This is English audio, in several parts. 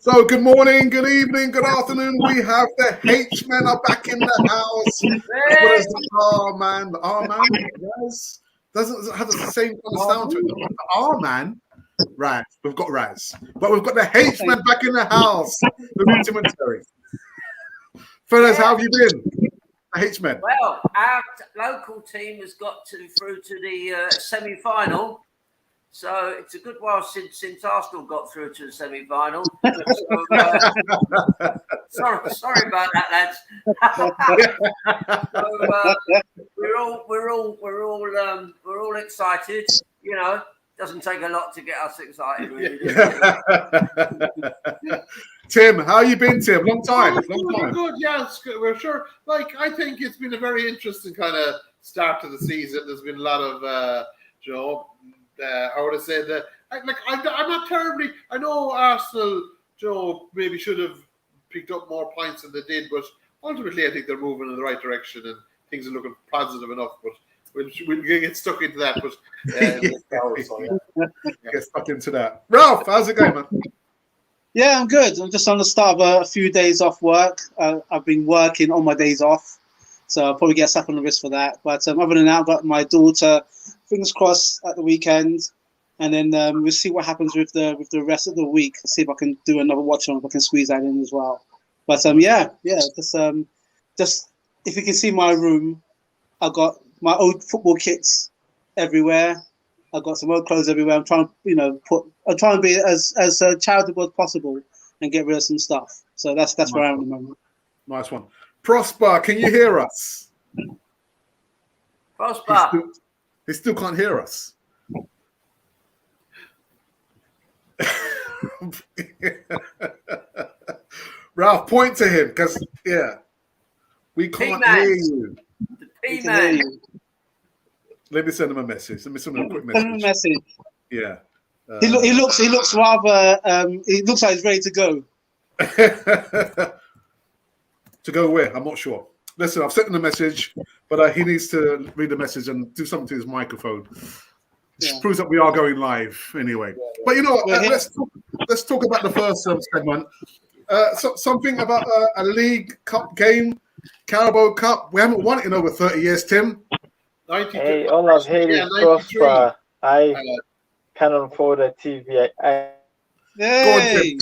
So good morning, good evening, good afternoon. We have the H-men are back in the house. As well as the R-man. The R-man doesn't have the same kind of sound to it. The R-man, Raz. We've got Raz. But we've got the H-men back in the house. With Tim and Terry. Fellas, how have you been? The H-men. Well, our local team has got through to the semi-final. So it's a good while since Arsenal got through to the semi-final. So, sorry about that, lads. So, we're all excited. You know, doesn't take a lot to get us excited, really. Tim, how you been, Tim? Long time. Good, yes, we're sure. Like, I think it's been a very interesting kind of start to the season. There's been a lot of, how would I say that? I'm not terribly. I know Arsenal, maybe should have picked up more points than they did, but ultimately I think they're moving in the right direction and things are looking positive enough. But we'll get stuck into that. But get stuck into that. Ralph, how's it going, man? Yeah, I'm good. I'm just on the start of a few days off work. I've been working on my days off, so I'll probably get a slap on the wrist for that. But other than that, I've got my daughter, fingers crossed, at the weekend, and then we'll see what happens with the rest of the week. See if I can do another watch on, if I can squeeze that in as well. But just if you can see my room, I've got my old football kits everywhere. I've got some old clothes everywhere. I'm trying to be as charitable as possible and get rid of some stuff. So that's where I am at the moment. Nice one. Prosper, can you hear us? Prosper. He still can't hear us. Ralph, point to him because we can't hear you. The P-man. Let me send him a message. Let me send him a quick message. Send him a message. Yeah. He looks rather. He looks like he's ready to go. To go where? I'm not sure. Listen, I've sent him a message, but he needs to read the message and do something to his microphone. Yeah. Proves that we are going live anyway. But you know what? Let's talk about the first segment. Something about a League Cup game, Carabao Cup. We haven't won it in over 30 years, Tim. Hey, all of Haley Prosper. I can afford a TV. Hey.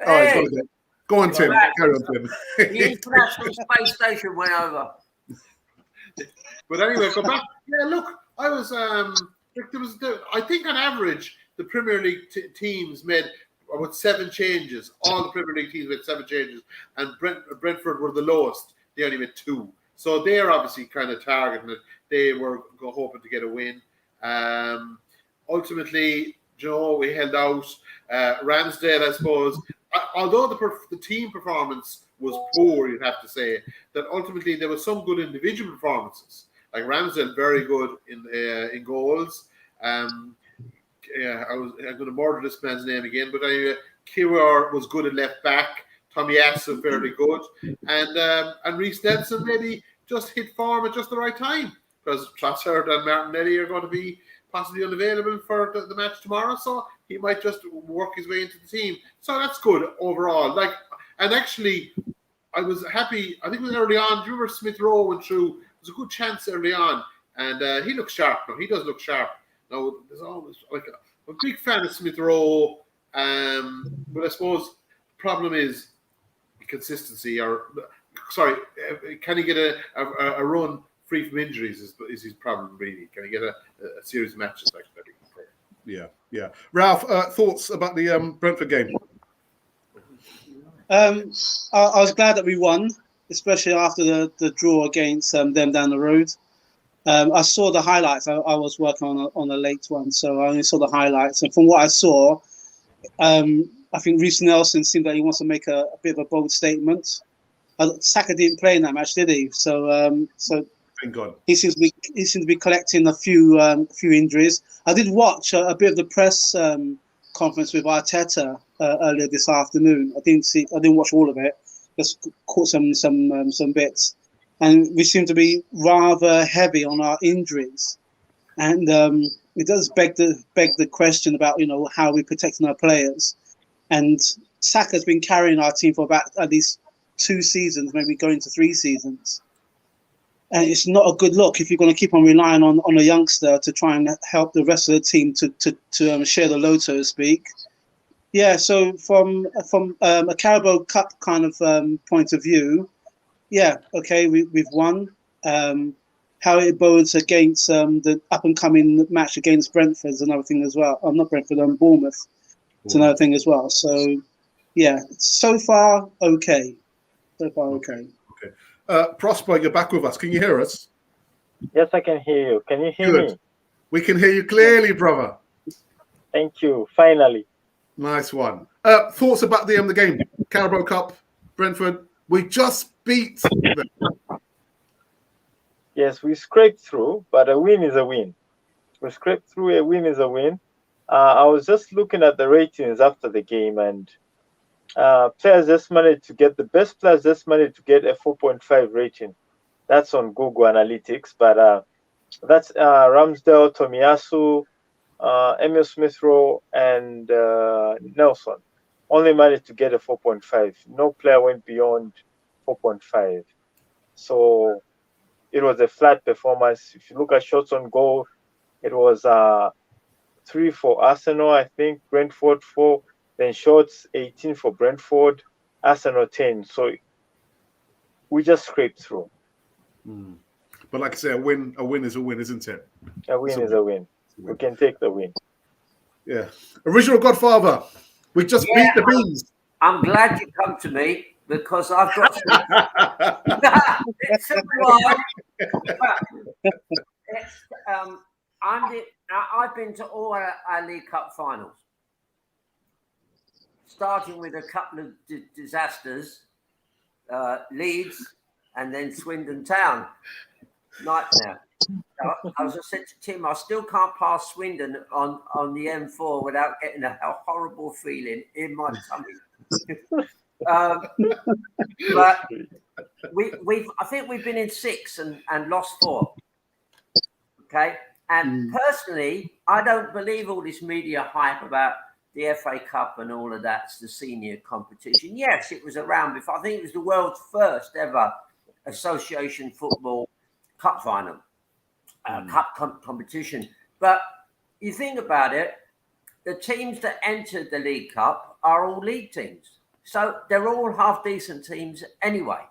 Go on, Tim. Go on, Tim. Carry on, Tim. The International Space Station went over. But anyway, go back. Yeah, look, I was. I think on average the Premier League teams made about 7 changes. All the Premier League teams made 7 changes, and Brentford were the lowest. They only made 2. So they're obviously kind of targeting it. They were hoping to get a win. Ultimately, we held out. Ramsdale, I suppose, although the team performance was poor, you'd have to say, that ultimately there was some good individual performances. Like Ramsdale, very good in goals. I'm going to murder this man's name again, but Kiwior was good at left back. Tommy Asa, fairly good. And Reece Nelson maybe just hit form at just the right time, because Trossard and Martinelli are going to be possibly unavailable for the match tomorrow, so he might just work his way into the team. So that's good overall. And actually, I was happy. I think it was early on. Do you remember Smith-Rowe went through? It was a good chance early on, and he looks sharp now. He does look sharp. Now, there's always I'm a big fan of Smith-Rowe, but I suppose the problem is consistency. Can he get a run free from injuries is his problem, really. Can he get a series of matches like that he can play? Yeah. Ralph, thoughts about the Brentford game? I was glad that we won, especially after the draw against them down the road. I saw the highlights. I was working on a late one, so I only saw the highlights. And from what I saw, I think Reece Nelson seemed like he wants to make a bit of a bold statement. Saka didn't play in that match, did he? So thank God. He seems to be collecting a few injuries. I did watch a bit of the press conference with Arteta earlier this afternoon. I didn't watch all of it. Just caught some bits, and we seem to be rather heavy on our injuries, and it does beg the question about how we're protecting our players. And Saka's been carrying our team for about at least 2 seasons, maybe going to 3 seasons. And it's not a good look if you're going to keep on relying on a youngster to try and help the rest of the team to share the load, so to speak. Yeah, so from a Carabao Cup kind of point of view, yeah, okay, we've won. How it bodes against the up-and-coming match against Brentford is another thing as well. Not Brentford, Bournemouth. It's another thing as well. So, yeah, so far, okay. So far, okay. Prosper, you're back with us. Can you hear us? Yes, I can hear you. Can you hear me? We can hear you clearly, brother. Thank you. Finally. Nice one. Thoughts about the game? Carabao Cup, Brentford. We just beat them. Yes, we scraped through, but a win is a win. We scraped through, a win is a win. I was just looking at the ratings after the game, and players just managed to get, the best players just managed to get a 4.5 rating. That's on Google Analytics, but that's Ramsdale, Tomiyasu, Emile Smith-Rowe, and Nelson only managed to get a 4.5. No player went beyond 4.5. So it was a flat performance. If you look at shots on goal, it was 3 for Arsenal, I think, Brentford 4, then shots 18 for Brentford, Arsenal 10. So we just scraped through. But like I say, a win is a win, isn't it? A win is a win. We can take the win. Yeah. Original Godfather. We just beat the Beans. I'm glad you come to me because I've got it's a while. I've been to all our League Cup finals, starting with a couple of disasters, Leeds and then Swindon Town. Nightmare. As I said to Tim, I still can't pass Swindon on the M4 without getting a horrible feeling in my tummy. But I think we've been in 6 and lost 4. Okay. And personally, I don't believe all this media hype about the FA Cup and all of that's the senior competition. Yes, it was around before. I think it was the world's first ever association football cup final, cup competition. But you think about it, the teams that entered the League Cup are all league teams. So they're all half-decent teams anyway.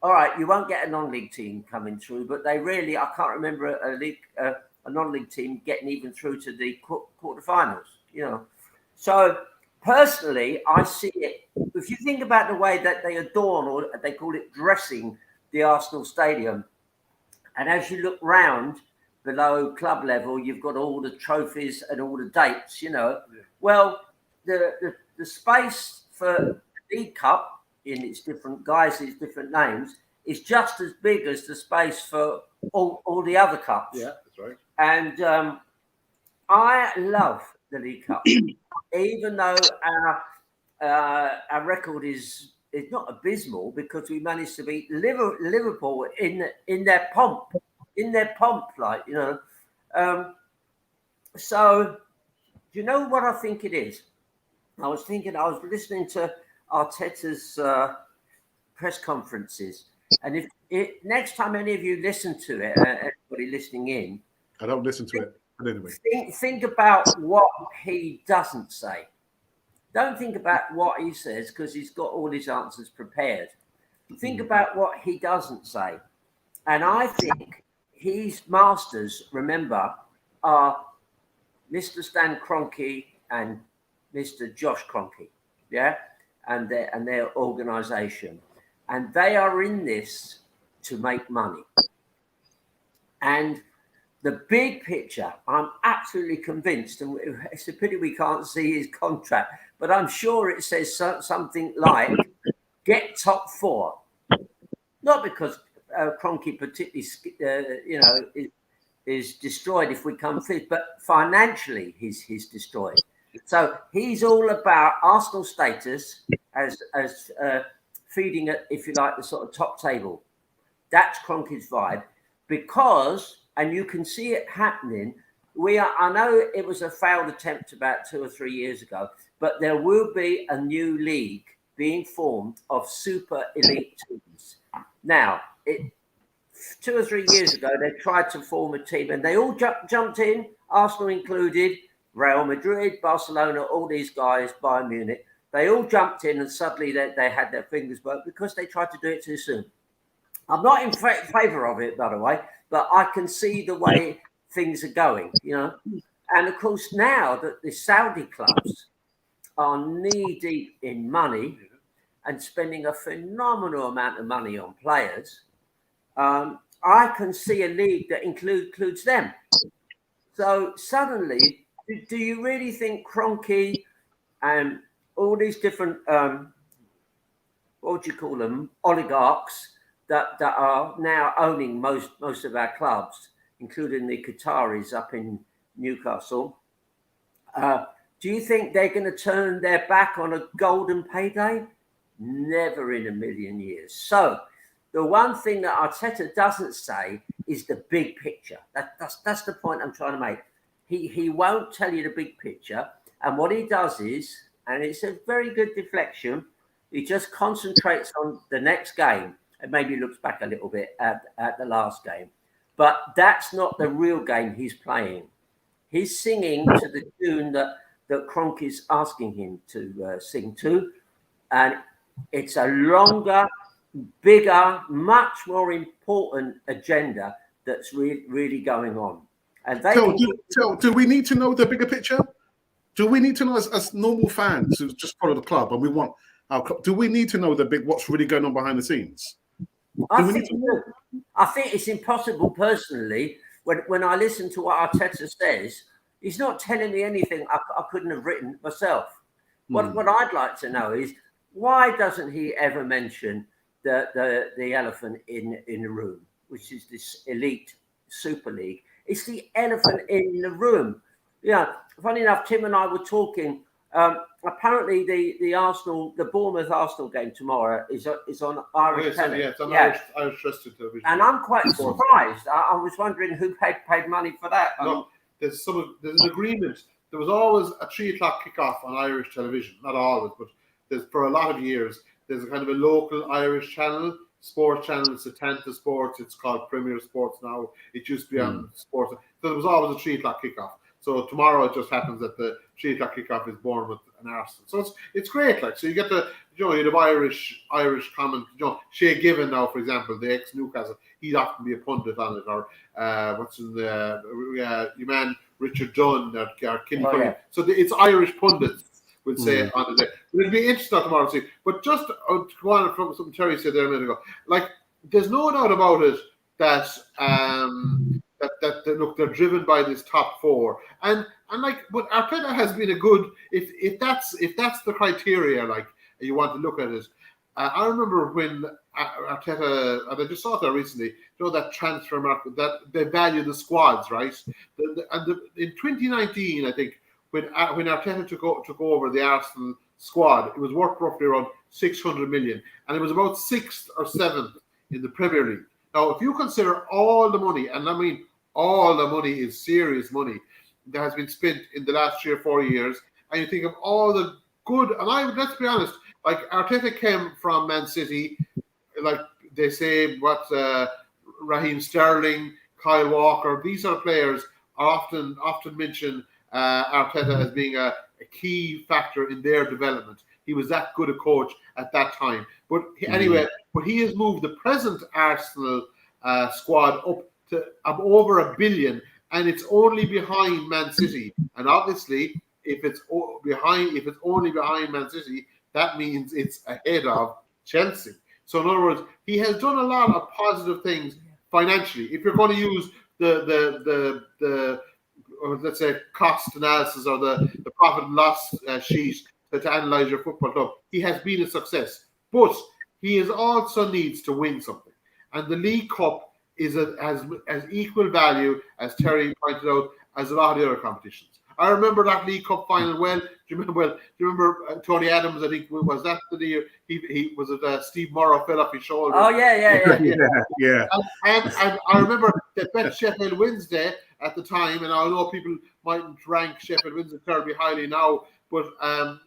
All right, you won't get a non-league team coming through, but they really, I can't remember a non-league team getting even through to the quarterfinals, you know. So personally, I see it. If you think about the way that they adorn, or they call it dressing, the Arsenal Stadium, and as you look round below club level, you've got all the trophies and all the dates, you know. Yeah. Well, the space for the League Cup in its different guises, different names, is just as big as the space for all the other cups. Yeah, that's right. And I love the League Cup, even though our record is not abysmal, because we managed to beat Liverpool in their pomp, like, you know. So, do you know what I think it is? I was listening to Arteta's press conferences, and if next time any of you listen to it, anybody listening in, I don't listen to it, but anyway, think about what he doesn't say. Don't think about what he says, because he's got all his answers prepared. Think about what he doesn't say. And I think his masters, remember, are Mr. Stan Kroenke and Mr. Josh Kroenke, yeah? And their organisation. And they are in this to make money. And the big picture, I'm absolutely convinced, and it's a pity we can't see his contract, but I'm sure it says something like, get top 4. Not because Kroenke particularly, is destroyed if we come 5th, but financially he's destroyed. So he's all about Arsenal status as feeding it, if you like, the sort of top table. That's Kroenke's vibe, because, and you can see it happening, I know it was a failed attempt about 2 or 3 years ago, but there will be a new league being formed of super elite teams. Now, 2 or 3 years ago, they tried to form a team and they all jumped in, Arsenal included, Real Madrid, Barcelona, all these guys, Bayern Munich. They all jumped in and suddenly they had their fingers burnt because they tried to do it too soon. I'm not in favour of it, by the way, but I can see the way things are going, you know. And of course, now that the Saudi clubs are knee deep in money and spending a phenomenal amount of money on players, I can see a league that includes them. So suddenly, do you really think Kroenke and all these different, what would you call them, oligarchs that are now owning most of our clubs, including the Qataris up in Newcastle, do you think they're going to turn their back on a golden payday? Never in a million years. So the one thing that Arteta doesn't say is the big picture. That's the point I'm trying to make. He won't tell you the big picture. And what he does is, and it's a very good deflection, he just concentrates on the next game and maybe looks back a little bit at the last game. But that's not the real game he's playing. He's singing to the tune that Kroenke is asking him to sing to. And it's a longer, bigger, much more important agenda that's really going on. And do we need to know the bigger picture? Do we need to know as normal fans who just follow the club and we want our club? Do we need to know what's really going on behind the scenes? I think it's impossible personally. When I listen to what Arteta says, he's not telling me anything I couldn't have written myself. What I'd like to know is, why doesn't he ever mention the elephant in the room, which is this elite Super League? It's the elephant in the room. Yeah, funny enough, Tim and I were talking. Apparently, the Bournemouth Arsenal game tomorrow is on Irish television. Yeah, it's on Irish trusted television. And I'm quite surprised. I was wondering who paid money for that. No, there's an agreement. There was always a 3:00 kickoff on Irish television. Not always, but for a lot of years, there's a kind of a local Irish channel, sports channel. It's Setanta Sports. It's called Premier Sports now. It used to be on Sports. So there was always a 3:00 kickoff. So tomorrow it just happens that the 3:00 kickoff is Bournemouth and Arsenal. So it's great. Like, so you get you have Irish comment. Shea Given now, for example, the ex Newcastle, he'd often be a pundit on it, or what's in your man Richard Dunn or Kenny Cullen. Yeah. So it's Irish pundits would say on the day. But it'll be interesting tomorrow to see. But just to go on from something Terry said there a minute ago, like, there's no doubt about it that look, they're driven by this top four, and like, but Arteta has been a good, if that's the criteria, like, you want to look at it. I remember when Arteta, and I just saw that recently, that transfer market, that they value the squads, right? In 2019, I think, when Arteta took over the Arsenal squad, it was worth roughly around 600 million, and it was about 6th or 7th in the Premier League. Now, if you consider all the money, and I mean all the money is serious money that has been spent in the last 3 or 4 years, and you think of all the good, and let's be honest, like, Arteta came from Man City, like they say, Raheem Sterling, Kyle Walker, these are players are often mentioned Arteta as being a key factor in their development. He was that good a coach at that time. But anyway, he has moved the present Arsenal squad up to over $1 billion, and it's only behind Man City. And obviously, if it's only behind Man City, that means it's ahead of Chelsea. So in other words, he has done a lot of positive things financially. If you're going to use the let's say cost analysis or the profit and loss sheet to analyze your football club, he has been a success. But he also needs to win something, and the League Cup is as equal value, as Terry pointed out, as a lot of the other competitions. I remember that League Cup final well. Do you remember Tony Adams? I think was that the year he was it Steve Morrow fell off his shoulder. Oh yeah. Yeah. And I remember that Bet Sheffield Wednesday, at the time, and I know people mightn't rank Sheffield Wednesday terribly highly now, but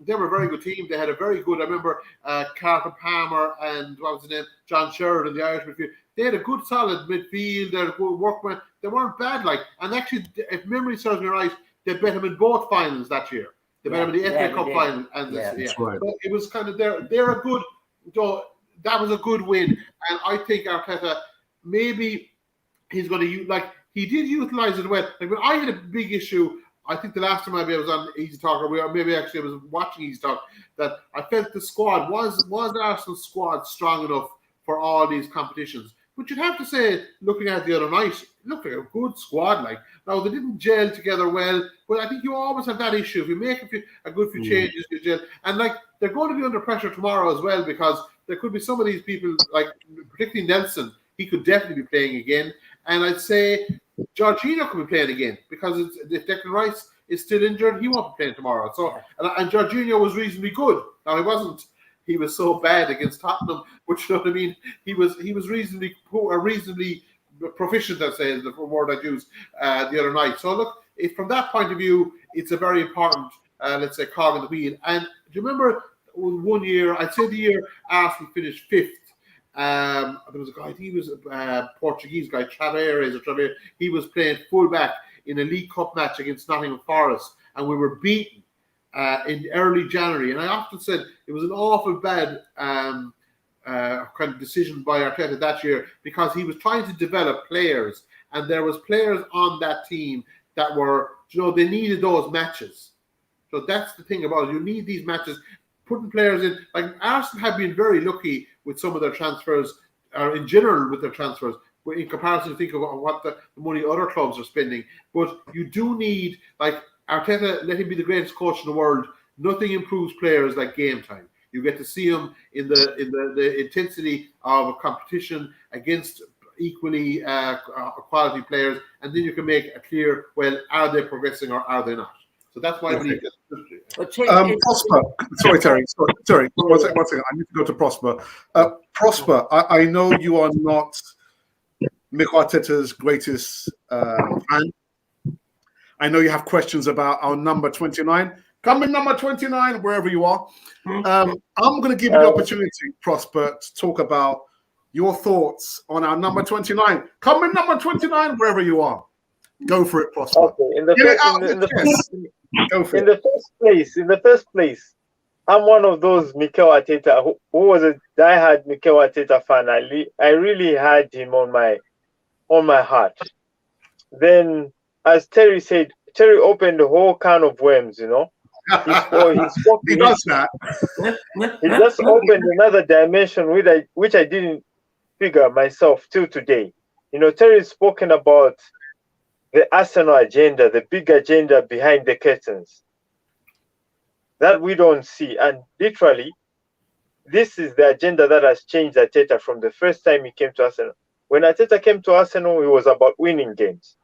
they were a very good team. They had a very good, I remember Carter Palmer and what was his name, John Sheridan, the Irish midfield. They had a good solid midfield, they had a good workman. They weren't bad, like, and actually, if memory serves me right, they bet them in both finals that year. They bet them in the FA Cup final and this. Right. So it was kind of they're a good. So that was a good win, and I think Arteta maybe he's going to like he did utilize it well. Like when I had a big issue, I think the last time maybe I was on Easy Talk, or maybe actually I was watching Easy Talk, that I felt the squad was the Arsenal squad strong enough for all these competitions. But you'd have to say, looking at the other night, it looked like a good squad. Like now they didn't gel together well, but I think you always have that issue. If you make a good few changes, you gel, and like they're going to be under pressure tomorrow as well, because there could be some of these people, like particularly Nelson, he could definitely be playing again. And I'd say Jorginho could be playing again, because if Declan Rice is still injured, he won't be playing tomorrow. So and Jorginho was reasonably good. Now he wasn't. He was so bad against Tottenham, but you know what I mean. He was reasonably proficient. I'd say is the word I'd use the other night. So look, from that point of view, it's a very important, let's say, cog in the wheel. And do you remember one year? I'd say the year Arsenal finished fifth. There was a guy. I think he was a Portuguese guy, Tavares. He was playing fullback in a League Cup match against Nottingham Forest, and we were beaten in early January. And I often said it was an awful bad kind of decision by Arteta that year, because he was trying to develop players, and there was players on that team that were, they needed those matches. So that's the thing about it. You need these matches. Putting players in, like Arsenal have been very lucky with some of their transfers, or in general with their transfers, in comparison, think of what the money other clubs are spending. But you do need, like Arteta, let him be the greatest coach in the world. Nothing improves players like game time. You get to see them in the intensity of a competition against equally quality players, and then you can make a clear, well, are they progressing or are they not? So that's why I believe Prosper. Sorry, Terry. Sorry. One second. I need to go to Prosper. Prosper, I know you are not Mikel Arteta's greatest fan. I know you have questions about our number 29. Come in number 29, wherever you are. I'm going to give you the opportunity, Prosper, to talk about your thoughts on our number 29. Come in number 29, wherever you are. Go for it, Prosper. Okay. In the first place, I'm one of those Mikel Arteta who was a diehard Mikel Arteta fan. I really had him on my heart. Then, as Terry said, Terry opened the whole can of worms. He does that. He just opened another dimension which I didn't figure myself till today. Terry's spoken about the Arsenal agenda, the big agenda behind the curtains that we don't see. And literally, this is the agenda that has changed Arteta from the first time he came to Arsenal. When Arteta came to Arsenal, it was about winning games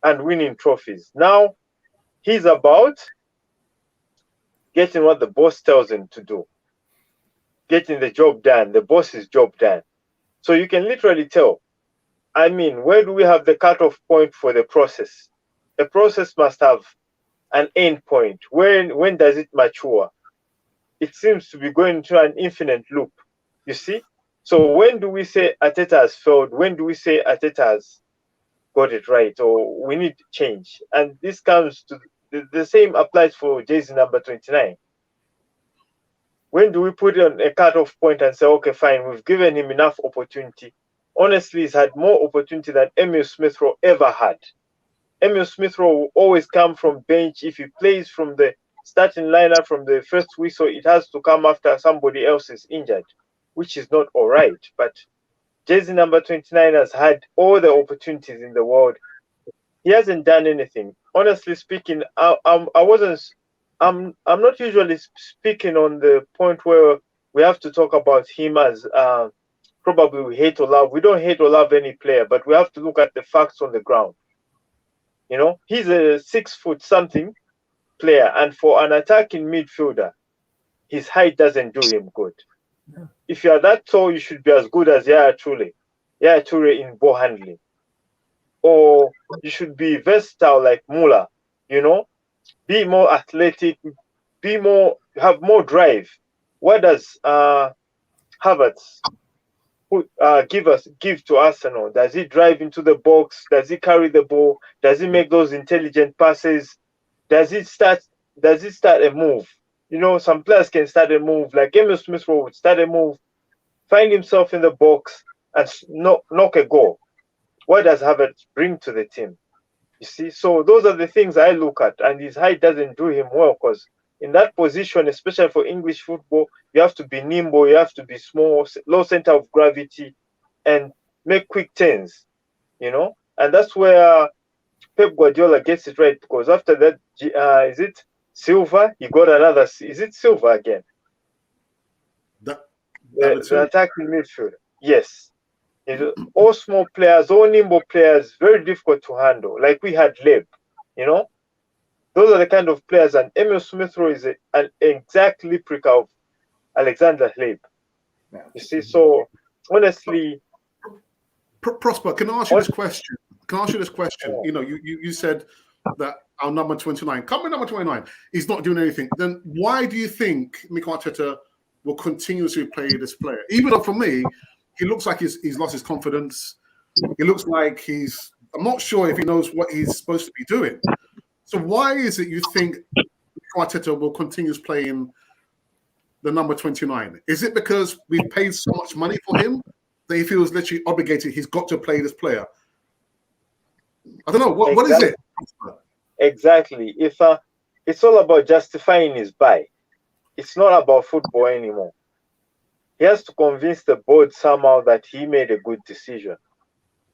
and winning trophies. Now, he's about getting what the boss tells him to do, getting the job done, the boss's job done. So you can literally tell, where do we have the cutoff point for the process? The process must have an end point. When does it mature? It seems to be going through an infinite loop, you see? So when do we say Arteta has failed? When do we say Arteta has got it right, or we need change? And this comes to the same applies for jersey number 29. When do we put it on a cutoff point and say, okay, fine, we've given him enough opportunity? Honestly, he's had more opportunity than Emile Smith-Rowe ever had. Emile Smith-Rowe will always come from bench. If he plays from the starting lineup from the first whistle, it has to come after somebody else is injured, which is not all right. But jersey number 29 has had all the opportunities in the world. He hasn't done anything. Honestly speaking, I'm not usually speaking on the point where we have to talk about him as probably we hate or love. We don't hate or love any player, but we have to look at the facts on the ground. He's a 6-foot-something player, and for an attacking midfielder, his height doesn't do him good. No. If you are that tall, you should be as good as Yaya Toure in ball handling. or you should be versatile like Muller, you know, be more athletic, have more drive. What does Havertz give to Arsenal? Does he drive into the box? Does he carry the ball? Does he make those intelligent passes? Does he start a move? You know, some players can start a move, like Emile Smith-Rowe would start a move, find himself in the box, and knock a goal. What does Havertz bring to the team? You see, so those are the things I look at, and his height doesn't do him well, because in that position, especially for English football, you have to be nimble, you have to be small, low center of gravity, and make quick turns, you know. And that's where Pep Guardiola gets it right, because after that, is it Silva? He got another. Is it Silva again? The attacking midfield. Yes. All small players, all nimble players, very difficult to handle. Like we had Leb, you know. Those are the kind of players, and Emile Smith-Rowe is an exact replica of Alexander Leb. You see, so honestly, Prosper, can I ask you this question? You know, you said that our number 29, coming number 29, he's not doing anything. Then why do you think Mikel Arteta will continuously play this player? Even though for me, he looks like he's lost his confidence. He looks like I'm not sure if he knows what he's supposed to be doing. So why is it you think Mikel Arteta will continue playing the number 29? Is it because we've paid so much money for him that he feels literally obligated? He's got to play this player. I don't know. What is it? Exactly. If it's all about justifying his buy, it's not about football anymore. He has to convince the board somehow that he made a good decision.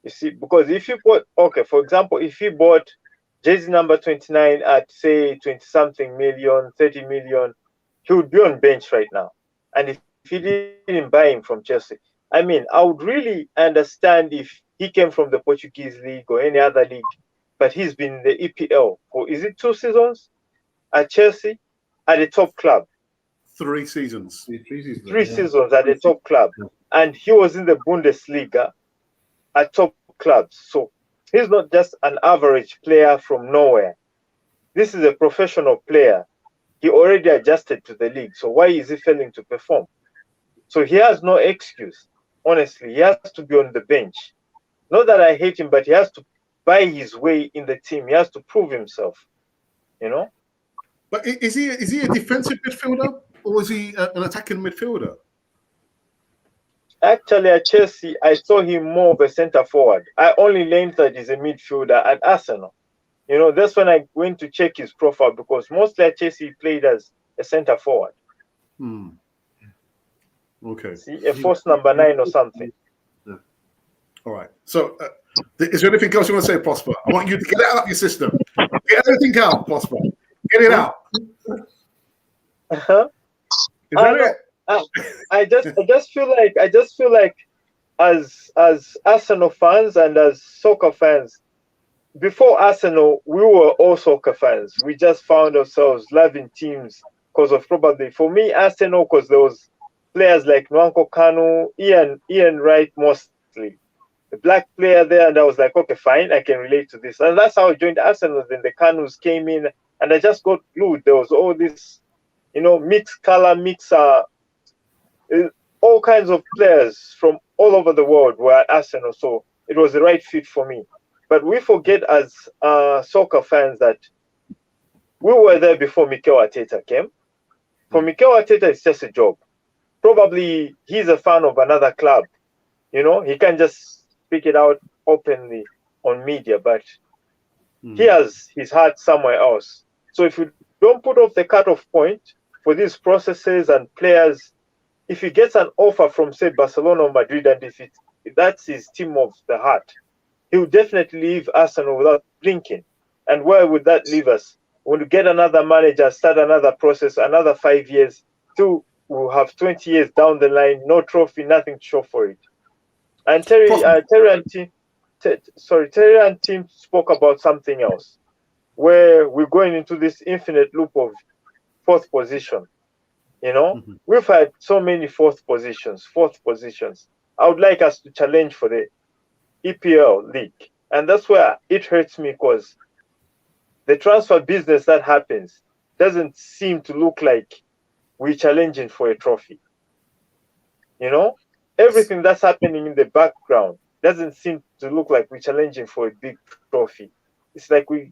You see, because if you for example, if he bought jersey number 29 at say 20-something million, 30 million, he would be on bench right now. And if he didn't buy him from Chelsea, I mean, I would really understand if he came from the Portuguese league or any other league, but he's been in the EPL for, is it 2 seasons at Chelsea at the top club? 3 seasons. 3 seasons at the top club. And he was in the Bundesliga at top clubs. So he's not just an average player from nowhere. This is a professional player. He already adjusted to the league. So why is he failing to perform? So he has no excuse. Honestly, he has to be on the bench. Not that I hate him, but he has to buy his way in the team. He has to prove himself, you know? But is he a defensive midfielder or is he an attacking midfielder? Actually, at Chelsea, I saw him more of a centre forward. I only learned that he's a midfielder at Arsenal. You know, that's when I went to check his profile, because mostly at Chelsea he played as a centre forward. Okay. See, a force number 9 or something. Yeah. All right. So, is there anything else you want to say, Prosper? I want you to get it out of your system. Get everything out, Prosper. Get it out. Is that it? I just feel like as Arsenal fans and as soccer fans, before Arsenal, we were all soccer fans. We just found ourselves loving teams because of probably, for me, Arsenal, because there was players like Nwankwo Kanu, Ian Wright mostly. The black player there, and I was like, okay, fine, I can relate to this. And that's how I joined Arsenal. Then the Kanus came in, and I just got glued. There was all this, you know, mixed color, all kinds of players from all over the world were at Arsenal. So it was the right fit for me. But we forget as soccer fans that we were there before Mikel Arteta came. For Mikel Arteta, it's just a job. Probably he's a fan of another club. You know, he can't just speak it out openly on media, but he has his heart somewhere else. So if you don't put off the cutoff point for these processes and players, if he gets an offer from, say, Barcelona or Madrid, and if that's his team of the heart, he will definitely leave Arsenal without blinking. And where would that leave us? When we get another manager, start another process, another 5 years, we'll have 20 years down the line, no trophy, nothing to show for it. And Terry and team spoke about something else, where we're going into this infinite loop of 4th position. You know, we've had so many 4th positions. I would like us to challenge for the EPL league. And that's where it hurts me, because the transfer business that happens doesn't seem to look like we're challenging for a trophy. You know, everything that's happening in the background doesn't seem to look like we're challenging for a big trophy. It's like we're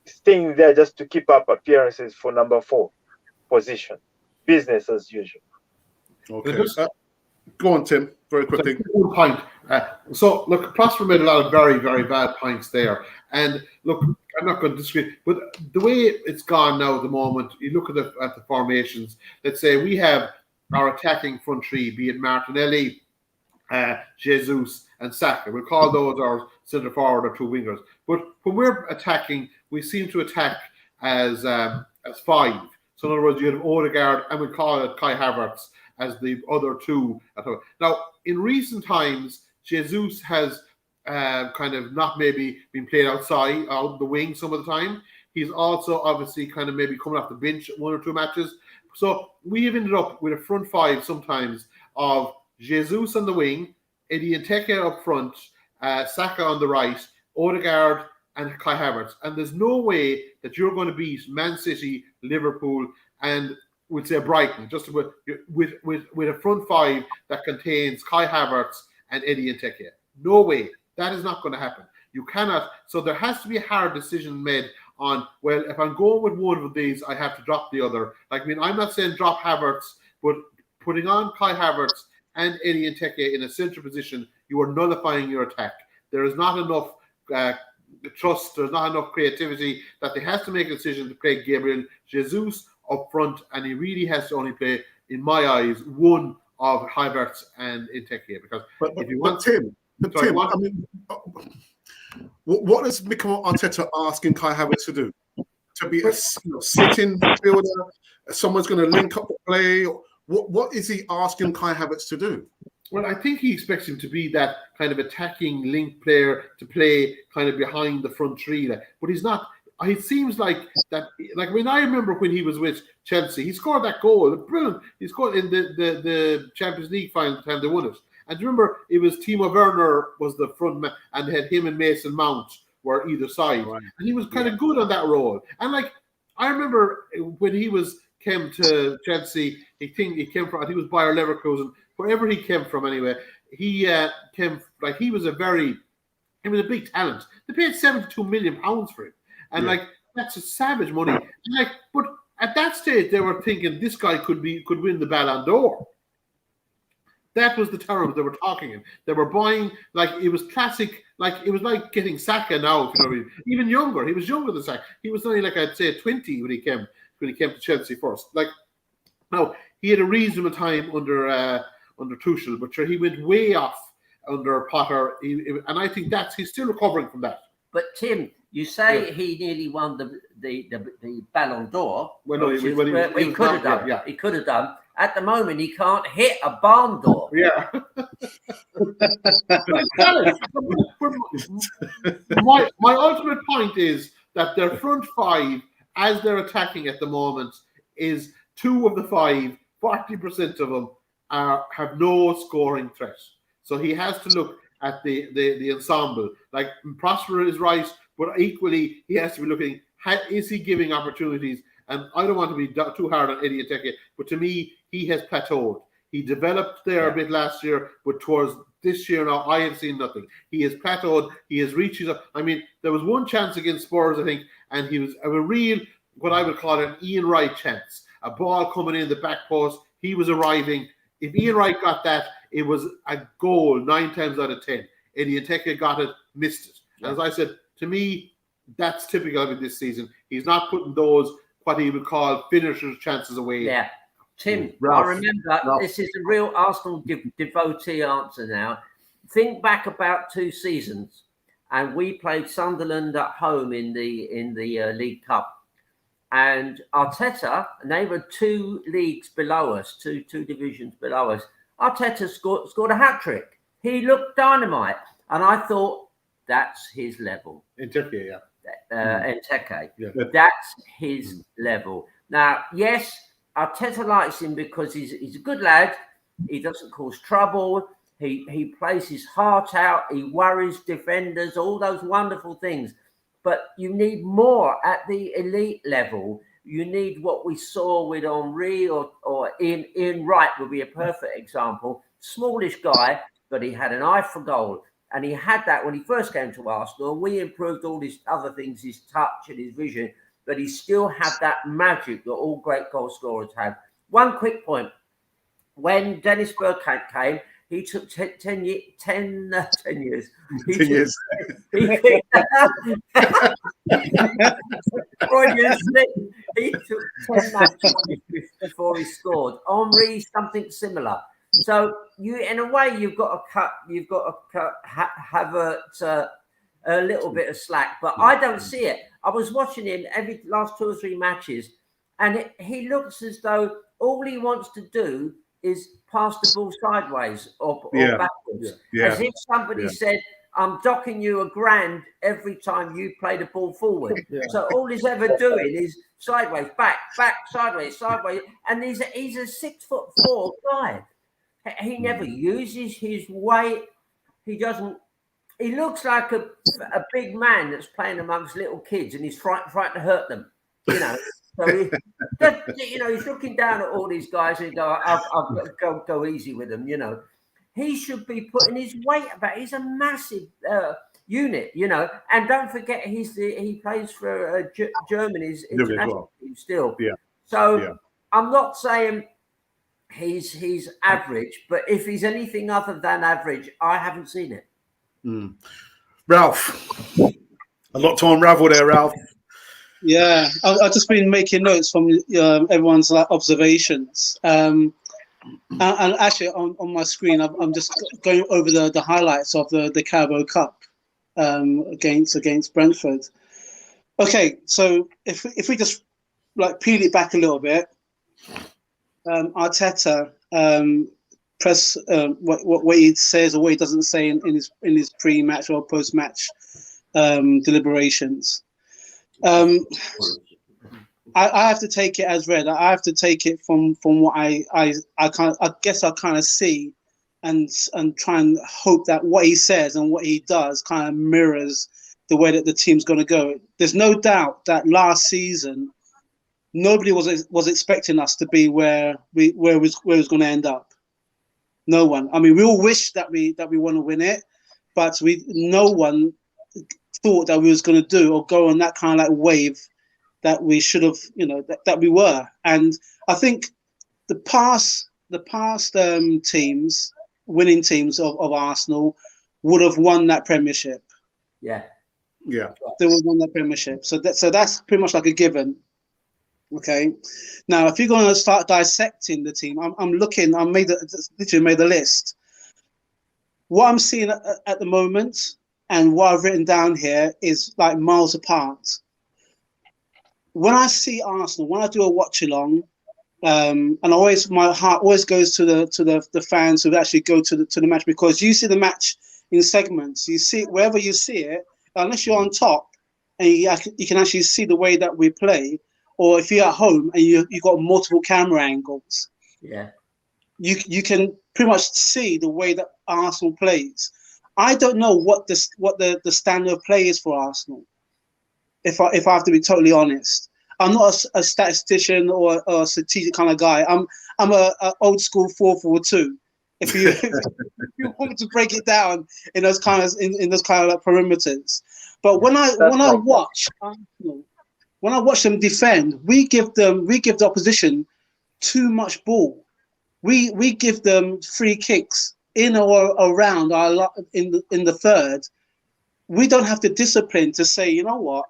staying there just to keep up appearances for number 4 position. Business as usual. Okay. Go on, Tim, very quickly. One point. So, look, Prosper made a lot of very, very bad points there. And look, I'm not going to disagree, but the way it's gone now at the moment, you look at the formations. Let's say we have our attacking front three, be it Martinelli, Jesus, and Saka. We'll call those our centre forward or 2 wingers. But when we're attacking, we seem to attack as 5. So in other words, you have Odegaard, and we call it Kai Havertz as the other 2. Now, in recent times, Jesus has kind of not maybe been played outside, out the wing some of the time. He's also obviously kind of maybe coming off the bench 1 or 2 matches. So we have ended up with a front 5 sometimes of Jesus on the wing, Eddie Nketiah up front, Saka on the right, Odegaard and Kai Havertz. And there's no way that you're going to beat Man City, Liverpool, and we'd say Brighton, just with a front 5 that contains Kai Havertz and Eddie Nketiah. No way. That is not going to happen. You cannot. So there has to be a hard decision made on, well, if I'm going with one of these, I have to drop the other. Like, I mean, I'm not saying drop Havertz, but putting on Kai Havertz and Eddie Nketiah in a central position, you are nullifying your attack. There is not enough trust, there's not enough creativity that they has to make a decision to play Gabriel Jesus up front, and he really has to only play, in my eyes, one of Havertz and Nketiah. Because if you want Tim, I mean, what is Mikel Arteta asking Kai Havertz to do? To be a sitting midfielder? Someone's going to link up the play? What is he asking Kai Havertz to do? Well, I think he expects him to be that kind of attacking link player, to play kind of behind the front 3. But he's not. It seems like that. Like, when I remember when he was with Chelsea, he scored that goal. Brilliant. He scored in the Champions League final the time they won it. And remember, it was Timo Werner was the front man, and they had him and Mason Mount were either side. Right. And he was kind of good on that role. And like, I remember when he came to Chelsea, he came from, I think it was Bayer Leverkusen, wherever he came from anyway. He he was a big talent. They paid £72 million for him. And like, that's a savage money. And like, but at that stage they were thinking this guy could win the Ballon d'Or. That was the terms they were talking in. They were buying, like, it was classic, like, it was like getting Saka now, if you know what I mean. Even younger. He was younger than Saka. He was only, like, I'd say 20 when he came to Chelsea first. Like, now, he had a reasonable time under Tuchel, but sure, he went way off under Potter. And I think he's still recovering from that. But Tim, you say he nearly won the Ballon d'Or. Well, no, he could have done. Yeah. He could have done. At the moment, he can't hit a barn door. Yeah. my ultimate point is that their front 5, as they're attacking at the moment, is 2 of the 5, 40% of them have no scoring threat. So he has to look at the ensemble. Like, Prosper is right, but equally he has to be looking, is he giving opportunities? And I don't want to be too hard on Eddie Nketiah, but to me, he has plateaued. He developed there a bit last year, but towards this year now, I have seen nothing. He has plateaued. He has reached his. I mean, there was one chance against Spurs, I think, and he was a real, what I would call an Ian Wright chance. A ball coming in the back post. He was arriving. If Ian Wright got that, it was a goal 9 times out of 10. Eddie Nketiah got it, missed it. Yeah. As I said, to me, that's typical of him this season. He's not putting those, what he would call, finishers' chances away. Yeah. Tim, I remember, this is a real Arsenal devotee answer now. Think back about 2 seasons, and we played Sunderland at home in the League Cup. And Arteta, and they were 2 leagues below us, two divisions below us. Arteta scored a hat-trick. He looked dynamite. And I thought, that's his level. Nketiah, Nketiah. Yeah. That's his level. Now, yes, Arteta likes him because he's a good lad. He doesn't cause trouble. He plays his heart out. He worries defenders, all those wonderful things. But you need more at the elite level. You need what we saw with Henry or Ian Wright would be a perfect example. Smallish guy, but he had an eye for goal. And he had that when he first came to Arsenal. We improved all these other things, his touch and his vision, but he still had that magic that all great goal scorers have. One quick point. When Dennis Bergkamp came, he took 10 years. He 10 took, years. He took 10 matches before he scored. Henry, something similar. So you, in a way, you've got to cut Havertz a little bit of slack, but I don't see it. I was watching him every last 2 or 3 matches, and he looks as though all he wants to do is pass the ball sideways or backwards. As if somebody said, I'm docking you $1,000 every time you play the ball forward. So all he's ever doing is sideways, back, sideways. And he's a 6'4" guy. He never uses his weight. He doesn't. He looks like a big man that's playing amongst little kids, and he's frightened to hurt them. You know. So he's looking down at all these guys and go, I've got to go easy with them. You know, he should be putting his weight about. He's a massive unit. You know, and don't forget he plays for Germany's international team still. Yeah. So I'm not saying he's average, but if he's anything other than average, I haven't seen it. Ralph, a lot to unravel there, Ralph. Yeah, I've just been making notes from everyone's observations, and actually on my screen, I'm just going over the highlights of the Carabao Cup against Brentford. Okay, so if we just peel it back a little bit, Arteta press what he says or what he doesn't say in his pre-match or post-match deliberations. I have to take it as read. I have to take it from what I guess I kind of see, and try and hope that what he says and what he does kind of mirrors the way that the team's going to go. There's no doubt that last season nobody was expecting us to be where it was going to end up. No one. I mean, we all wish that we want to win it, but no one thought that we was going to do or go on that kind of wave that we should have, that we were. And I think the past teams, winning teams of Arsenal, would have won that Premiership. Yeah. They would have won that Premiership. So that's pretty much like a given. Okay. Now, if you're going to start dissecting the team, I'm looking. I literally made a list. What I'm seeing at the moment, and what I've written down here, is miles apart. When I see Arsenal, when I do a watch along, and my heart always goes to the fans who actually go to the match, because you see the match in segments. You see it wherever you see it, unless you're on top and you can actually see the way that we play, or if you're at home and you've got multiple camera angles. Yeah, you can pretty much see the way that Arsenal plays. I don't know what the standard of play is for Arsenal. If I have to be totally honest, I'm not a statistician or a strategic kind of guy. I'm a old school 4-4-2. If you want to break it down in those kind of perimeters, but when I watch Arsenal, when I watch them defend, we give the opposition too much ball. We give them free kicks in or around in the third. We don't have the discipline to say, you know what?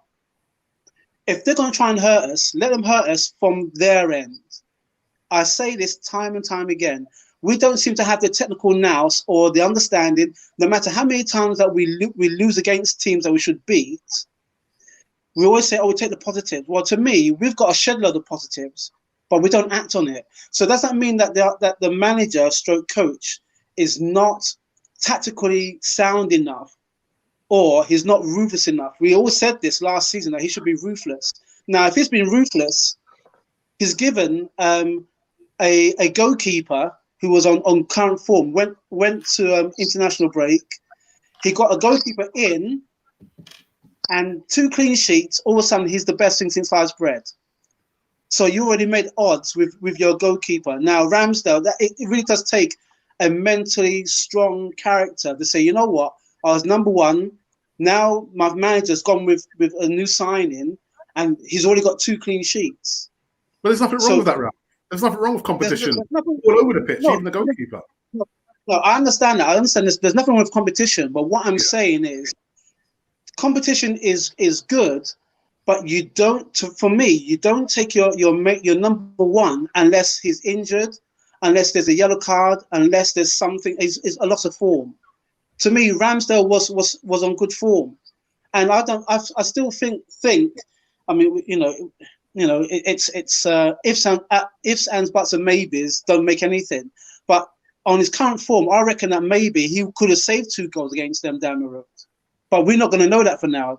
If they're going to try and hurt us, let them hurt us from their end. I say this time and time again. We don't seem to have the technical nous or the understanding, no matter how many times that we lose against teams that we should beat. We always say, we take the positives. Well, to me, we've got a shed load of positives, but we don't act on it. So does that mean that the manager stroke coach is not tactically sound enough, or he's not ruthless enough? We always said this last season, that he should be ruthless. Now, if he's been ruthless, he's given a goalkeeper who was on current form, went to international break. He got a goalkeeper in and 2 clean sheets. All of a sudden, he's the best thing since sliced bread. So you already made odds with your goalkeeper. Now, Ramsdale, it really does take a mentally strong character to say, you know what, I was number 1. Now my manager's gone with a new signing, and he's already got 2 clean sheets. But there's nothing wrong with that, Ralph. There's nothing wrong with competition all over the pitch, even the goalkeeper. No, I understand that. I understand this. There's nothing wrong with competition. But what I'm saying is, competition is good, but you don't. For me, you don't take your number 1 unless he's injured, unless there's a yellow card, unless there's something is a loss of form. To me, Ramsdale was on good form, and I still think. I mean, it's ifs, ands, buts, and maybes don't make anything. But on his current form, I reckon that maybe he could have saved 2 goals against them down the road. But we're not going to know that for now.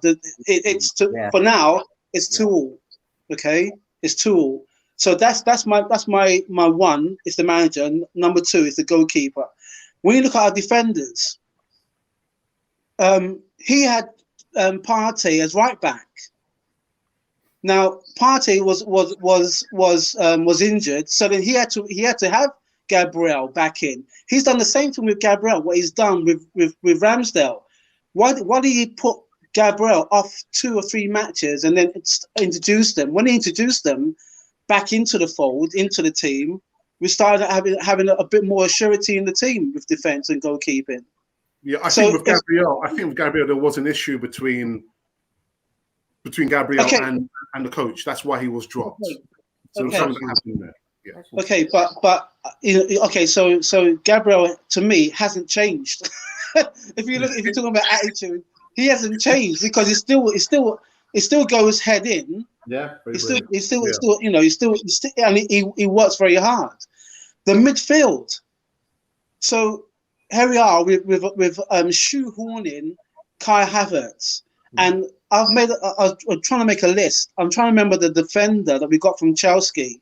For now, it's 2-2. Okay, it's 2-2. So that's my 1 is the manager. And number 2 is the goalkeeper. When you look at our defenders, he had Partey as right back. Now Partey was injured, so then he had to have Gabriel back in. He's done the same thing with Gabriel. What he's done with Ramsdale. Why did he put Gabriel off 2 or 3 matches and then introduce them? When he introduced them back into the fold, into the team, we started having a bit more surety in the team with defense and goalkeeping. Yeah, I think with Gabriel there was an issue between Gabriel and the coach. That's why he was dropped. So something happened there. Yeah. Okay, so Gabriel to me hasn't changed. if you're talking about attitude, he hasn't changed because he still goes head in. Yeah, he works very hard. The midfield. So here we are with shoehorning Kai Havertz, and I'm trying to make a list. I'm trying to remember the defender that we got from Chelsea.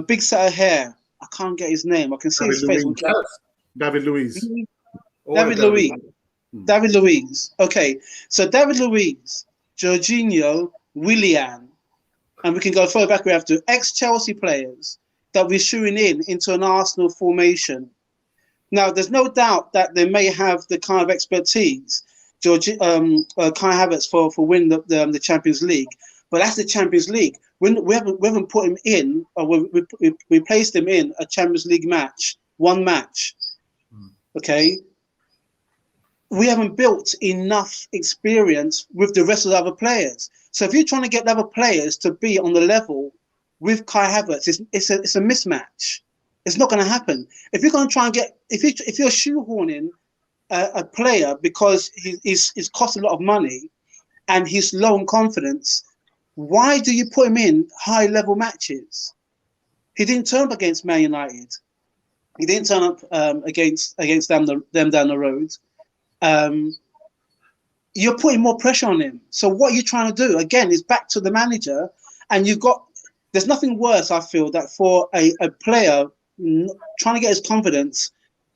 Big set of hair. I can't get his name. I can see his face. David Luiz. David Luiz. Okay, so David Luiz, Jorginho, Willian, and we can go further back. We have to ex-Chelsea players that we're shooing into an Arsenal formation. Now, there's no doubt that they may have the kind of expertise, Kai Havertz, for winning the Champions League, but that's the Champions League. We haven't put him in, or we placed him in a Champions League match, 1 match. Okay, we haven't built enough experience with the rest of the other players. So if you're trying to get the other players to be on the level with Kai Havertz, it's a mismatch. It's not going to happen. If you're going to try and if you're shoehorning a player because he's cost a lot of money and he's low in confidence, why do you put him in high-level matches? He didn't turn up against Man United. He didn't turn up against them down the road. You're putting more pressure on him. So what you're trying to do, again, is back to the manager. And there's nothing worse, I feel, that for a player trying to get his confidence,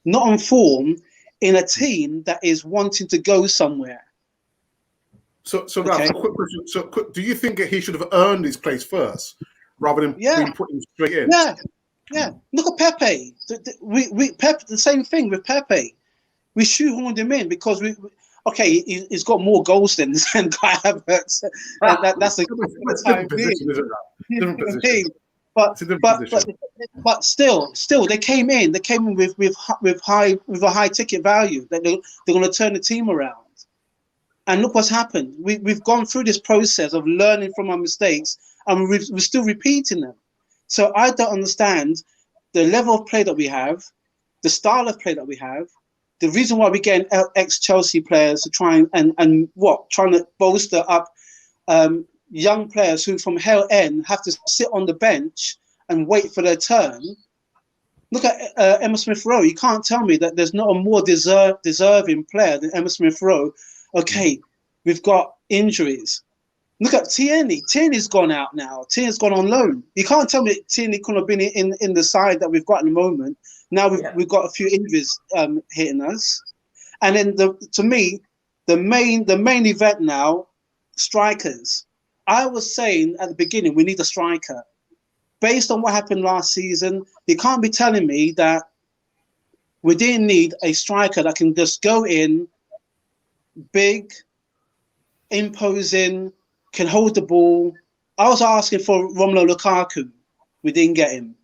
not on form, in a team that is wanting to go somewhere. So Ralph, a quick question. So do you think that he should have earned his place first rather than being put him straight in? Yeah. Look at Pepe. Pepe, the same thing with Pepe. We shoehorned him in because he's got more goals than Kai Havertz. That's a different position, isn't it? Different position. But still, they came in. They came in with a high ticket value. That they're going to turn the team around. And look what's happened. We've gone through this process of learning from our mistakes, and we're still repeating them. So I don't understand the level of play that we have, the style of play that we have, the reason why we're getting ex-Chelsea players to trying to bolster up young players who from hell end have to sit on the bench and wait for their turn. Look at Emile Smith-Rowe. You can't tell me that there's not a more deserving player than Emile Smith-Rowe. Okay, we've got injuries. Look at Tierney. Tierney's gone out now. Tierney's gone on loan. You can't tell me Tierney couldn't have been in the side that we've got at the moment. Now we've got a few injuries hitting us. And then to me, the main event now, strikers. I was saying at the beginning, we need a striker. Based on what happened last season, you can't be telling me that we didn't need a striker that can just go in, big, imposing, can hold the ball. I was asking for Romelu Lukaku. We didn't get him.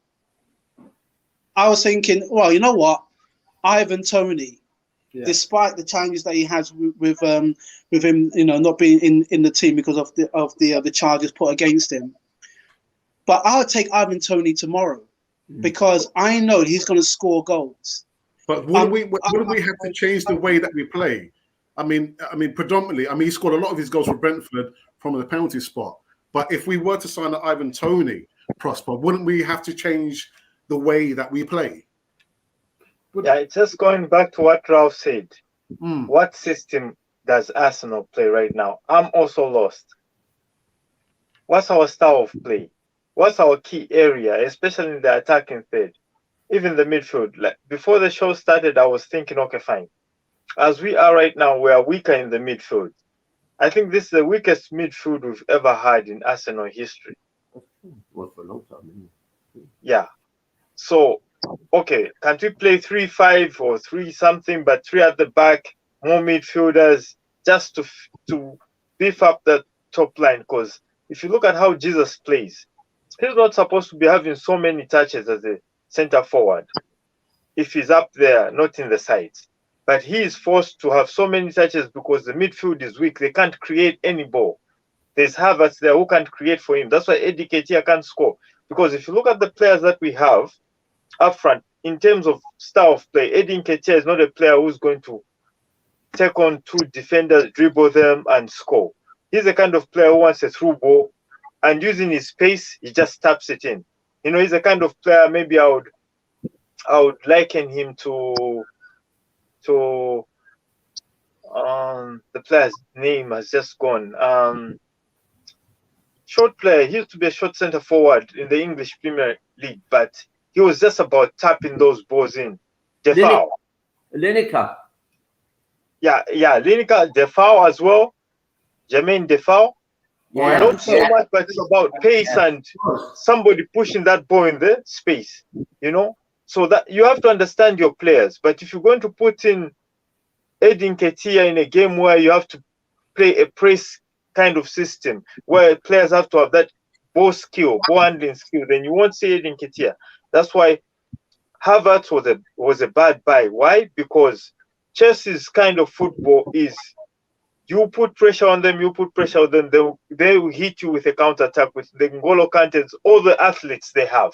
I was thinking, well, you know what? Ivan Toney, despite the challenges that he has with him, not being in the team because of the charges put against him. But I'll take Ivan Toney tomorrow because I know he's going to score goals. But wouldn't we have to change the way that we play? I mean, predominantly, he scored a lot of his goals for Brentford from the penalty spot. But if we were to sign an Ivan Toney, Prosper, wouldn't we have to change the way that we play? Yeah, it's just going back to what Ralph said. What system does Arsenal play right now? I'm also lost. What's our style of play? What's our key area, especially in the attacking third? Even the midfield. Like before the show started, I was thinking, okay, fine. As we are right now, we are weaker in the midfield. I think this is the weakest midfield we've ever had in Arsenal history. Well, for a long time. Yeah. So, okay, can't we play 3-5 or 3-something, but 3 at the back, more midfielders, just to beef up the top line? Because if you look at how Jesus plays, he's not supposed to be having so many touches as a center forward if he's up there, not in the sides. But he is forced to have so many touches because the midfield is weak. They can't create any ball. There's Havertz there who can't create for him. That's why Eddie Nketiah can't score. Because if you look at the players that we have up front, in terms of style of play, Eddie Nketiah is not a player who's going to take on 2 defenders, dribble them, and score. He's the kind of player who wants a through ball, and using his pace, he just taps it in. He's the kind of player maybe I would liken him to the player's name has just gone. Short player. He used to be a short center forward in the English Premier League, but he was just about tapping those balls in. Defoe. Lineker. Yeah, Lineker, Defoe as well. Jermaine Defoe. Yeah. Not so much, but it's about pace and somebody pushing that ball in the space, So that you have to understand your players. But if you're going to put in Eddie Nketiah in a game where you have to play a press kind of system, where players have to have that ball handling skill, then you won't see Eddie Nketiah. That's why Havertz was a bad buy. Why? Because Chelsea's kind of football is you put pressure on them, they will hit you with a counter-attack with the N'Golo Kantes, all the athletes they have.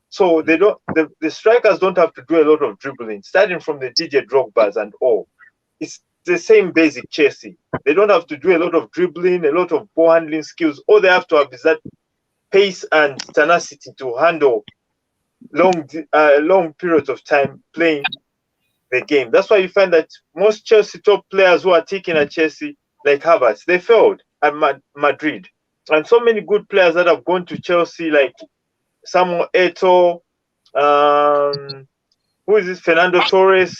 So they don't. The strikers don't have to do a lot of dribbling, starting from the DJ Drogbas and all. It's the same basic Chelsea. They don't have to do a lot of dribbling, a lot of ball handling skills. All they have to have is that pace and tenacity to handle long periods of time playing the game. That's why you find that most Chelsea top players who are taken at Chelsea, like Havertz, they failed at Madrid. And so many good players that have gone to Chelsea, like Samuel Eto'o, who is this? Fernando Torres.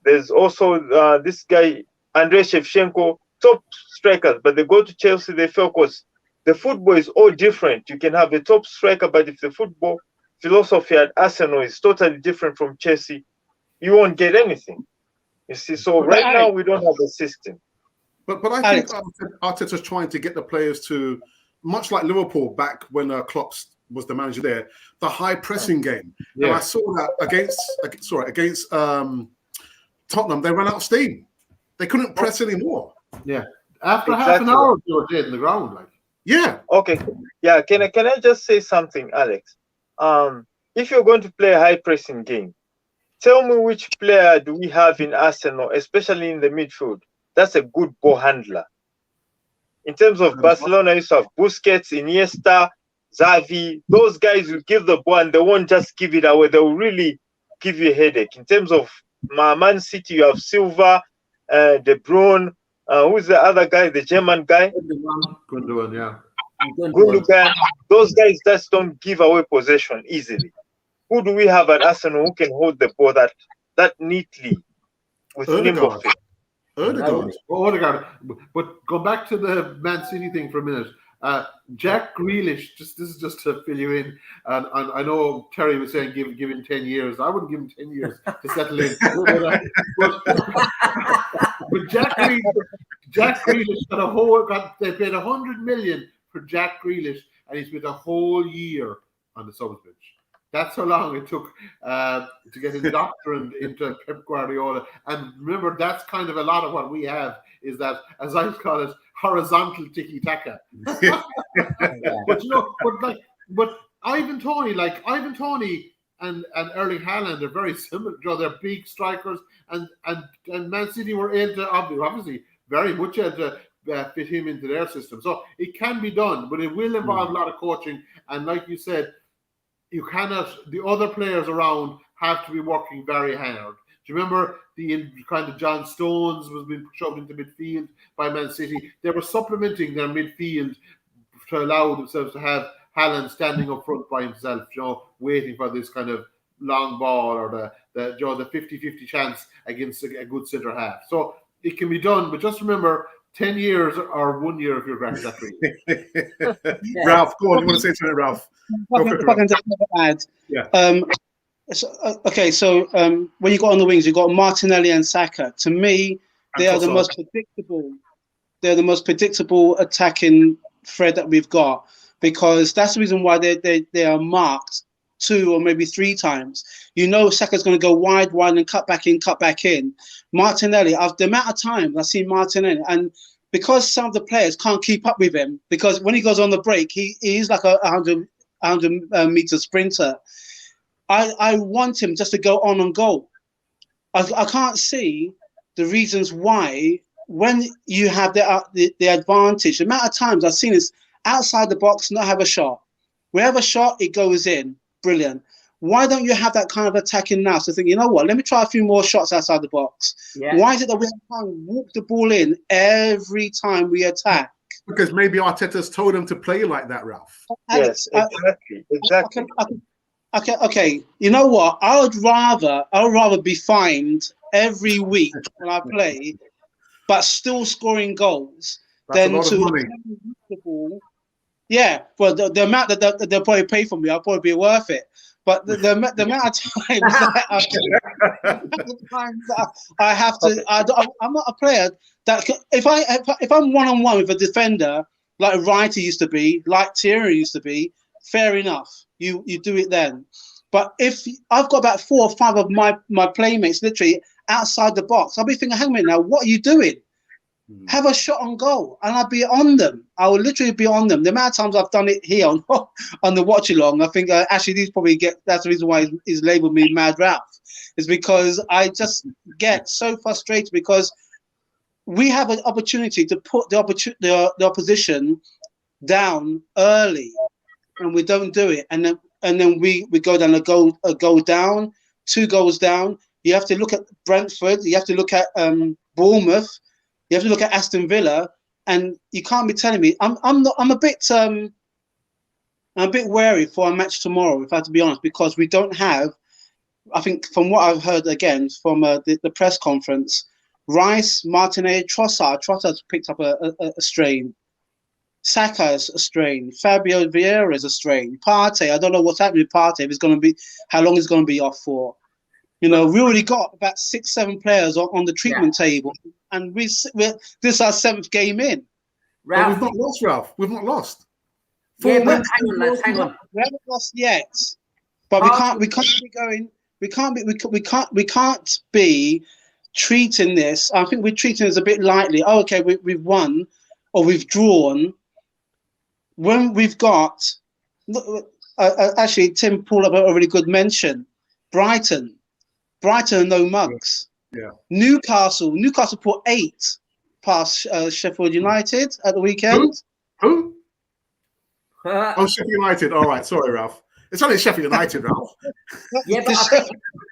There's also this guy, Andrei Shevchenko, top strikers, but they go to Chelsea, they fail because the football is all different. You can have a top striker, but if the football philosophy at Arsenal is totally different from Chelsea, you won't get anything. You see, so right now we don't have a system. But I think Arteta's trying to get the players to, much like Liverpool back when Klopp was the manager there, the high pressing game. Yeah. And I saw that against Tottenham, they ran out of steam. They couldn't press anymore. Yeah. After half an hour, you were dead in the ground. Like. Yeah. Okay. Yeah. Can I just say something, Alex? If you're going to play a high pressing game, tell me which player do we have in Arsenal, especially in the midfield, that's a good ball handler. In terms of Barcelona, you have Busquets, Iniesta, Xavi. Those guys will give the ball and they won't just give it away. They will really give you a headache. In terms of Man City, you have Silva, De Bruyne, Who's the other guy? The German guy? Gundogan, yeah. Gundogan. Those guys just don't give away possession easily. Who do we have at Arsenal who can hold the ball that neatly with nimble feet? Odegaard. But go back to the Man City thing for a minute. Jack Grealish, this is just to fill you in. And I know Terry was saying give him 10 years. I wouldn't give him 10 years to settle in. but Jack Grealish they paid 100 million for Jack Grealish, and he's spent a whole year on the subs bench. That's how long it took to get indoctrined into Pep Guardiola. And remember, that's kind of a lot of what we have is that, as I call it, horizontal tiki-taka. But Ivan Toney and Erling Haaland are very similar. They're big strikers, and Man City were able to obviously very much able to fit him into their system. So it can be done, but it will involve a lot of coaching. And like you said, the other players around have to be working very hard. Do you remember the kind of John Stones was being shoved into midfield by Man City? They were supplementing their midfield to allow themselves to have Haaland standing up front by himself, waiting for this kind of long ball or the 50-50 chance against a good centre half. So it can be done, but just remember, 10 years or 1 year if you're Grant Zachary. Ralph, go on. You want to say something, Ralph? If I can just add. Yeah. So when you got on the wings, you got Martinelli and Saka. To me, they are the most predictable. They're the most predictable attacking thread that we've got, because that's the reason why they are marked 2 or maybe 3 times. Saka's going to go wide, and cut back in. Martinelli, the amount of times I've seen Martinelli, and because some of the players can't keep up with him, because when he goes on the break, he's like a 100-meter sprinter. I want him just to go on and go. I can't see the reasons why, when you have the advantage, the amount of times I've seen is outside the box, not have a shot. We have a shot, it goes in. Brilliant. Why don't you have that kind of attacking now? So think, you know what, let me try a few more shots outside the box. Yeah. Why is it that we have to walk the ball in every time we attack? Because maybe Arteta's told him to play like that, Ralph. Yes, exactly. Okay. You know what? I would rather be fined every week when I play, but still scoring goals than to the ball. Yeah, well, the amount that they'll probably pay for me, I'll probably be worth it. But the amount of times that I have to, I'm not a player that if I'm one-on-one with a defender like Wrighty used to be, like Thierry used to be, fair enough. You do it then. But if I've got about 4 or 5 of my playmates literally outside the box, I'll be thinking, hang on a minute now, what are you doing? Have a shot on goal, and I'll be on them. I will literally be on them. The amount of times I've done it here on the watch along, I think actually that's the reason why he's labelled me Mad Ralph, is because I just get so frustrated because we have an opportunity to put the opposition down early, and we don't do it, and then we go down a goal down, 2 goals down. You have to look at Brentford. You have to look at Bournemouth. You have to look at Aston Villa, and you can't be telling me. I'm a bit wary for a match tomorrow, if I have to be honest, because we don't have. I think from what I've heard again from the press conference, Rice, Martinez, Trossard's picked up a strain. Saka's a strain. Fabio Vieira's a strain. Partey, I don't know what's happening with Partey. If it's going to be, how long he's going to be off for. We already got about 6-7 players on the treatment table, and this is our 7th game in. Ralph, we've not lost, Ralph. We've not lost. Hang on. We haven't lost yet, but we can't be treating this. I think we're treating this a bit lightly. Oh, okay, we've won or we've drawn. When we've got, actually, Tim pulled up a really good mention. Brighton no mugs. Yeah. Newcastle put 8 past Sheffield United at the weekend. Who? Sheffield United. All right, sorry, Ralph. It's only Sheffield United, Ralph. Yeah, but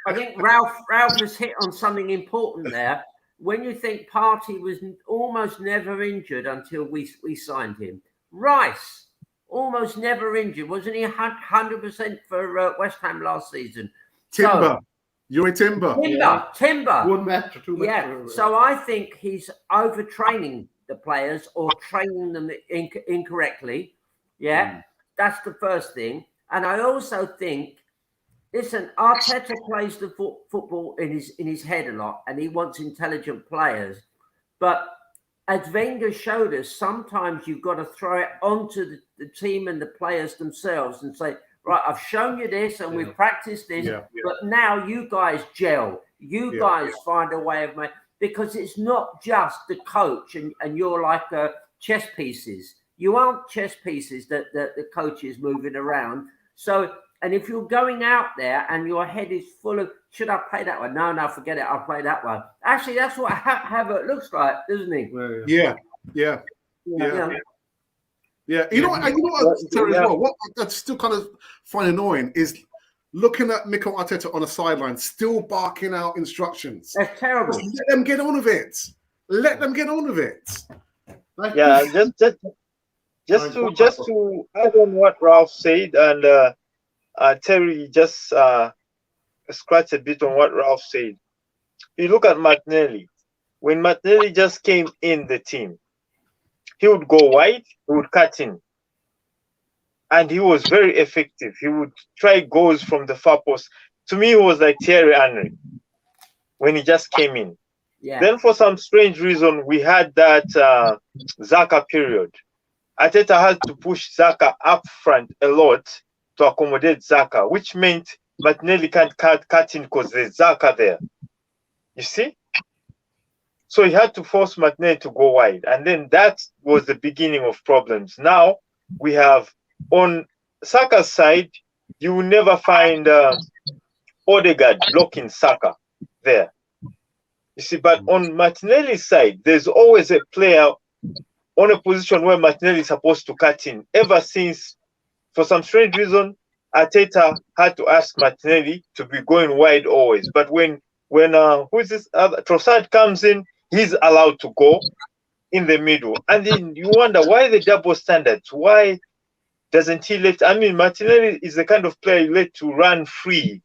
I think Ralph has hit on something important there. when you think Partey was almost never injured until we signed him. Rice, almost never injured. Wasn't he 100% for West Ham last season? Timber. You're a Timber. Timber. 1 match or 2 matches. Yeah. So I think he's overtraining the players or training them incorrectly. Yeah. That's the first thing. And I also think, listen, Arteta plays the football in his head a lot, and he wants intelligent players. But as Wenger showed us, sometimes you've got to throw it onto the team and the players themselves and say, right, I've shown you this and we've practiced this, but now you guys gel. You guys find a way of making, because it's not just the coach and you're like chess pieces. You aren't chess pieces that the coach is moving around. So, and if you're going out there and your head is full of, should I play that one? No, forget it. I'll play that one. Actually, that's what Havertz looks like, doesn't he? Yeah. You know what, Terry, as well, what I still kind of find annoying is looking at Mikel Arteta on the sideline, still barking out instructions. That's terrible. Let them get on with it. Let them get on with it. Yeah, just to add on what Ralph said, and Terry just scratched a bit on what Ralph said. You look at Martinelli. When Martinelli just came in the team, he would go wide, he would cut in. And he was very effective. He would try goals from the far post. To me, he was like Thierry Henry when he just came in. Yeah. Then for some strange reason, we had that Xhaka period. Arteta had to push Xhaka up front a lot to accommodate Xhaka, which meant Martinelli can't cut in because there's Xhaka there. You see? So he had to force Martinelli to go wide. And then that was the beginning of problems. Now we have, on Saka's side, you will never find Odegaard blocking Saka there. You see, but on Martinelli's side, there's always a player on a position where Martinelli is supposed to cut in. Ever since, for some strange reason, Arteta had to ask Martinelli to be going wide always. But when who's this other Trossard comes in, he's allowed to go in the middle. And then you wonder why the double standards. Why doesn't he let? I mean, Martinelli is the kind of player you let to run free.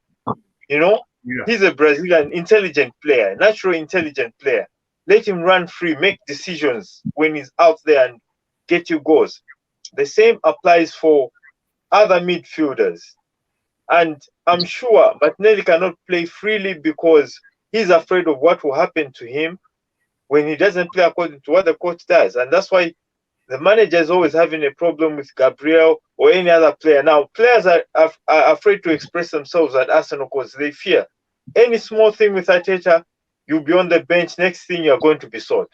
You know, he's a Brazilian intelligent player, natural intelligent player. Let him run free, make decisions when he's out there and get you goals. The same applies for other midfielders. And I'm sure Martinelli cannot play freely because he's afraid of what will happen to him when he doesn't play according to what the coach does. And that's why the manager is always having a problem with Gabriel or any other player. Now, players are afraid to express themselves at Arsenal because they fear. Any small thing with Arteta, you'll be on the bench. Next thing, you're going to be sold.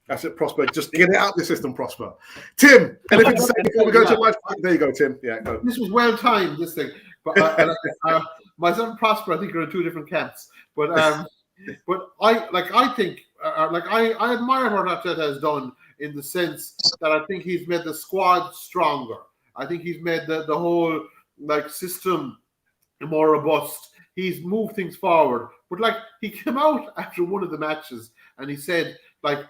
That's it, Prosper. Just get it out of the system, Prosper. Tim, anything to say before we go to live? There you go, Tim. Yeah, go. This was well timed, this thing. But myself and Prosper, I think, are in two different camps. But I think I admire what Arteta has done in the sense that I think he's made the squad stronger. I think he's made the whole system more robust. He's moved things forward. But he came out after one of the matches and he said in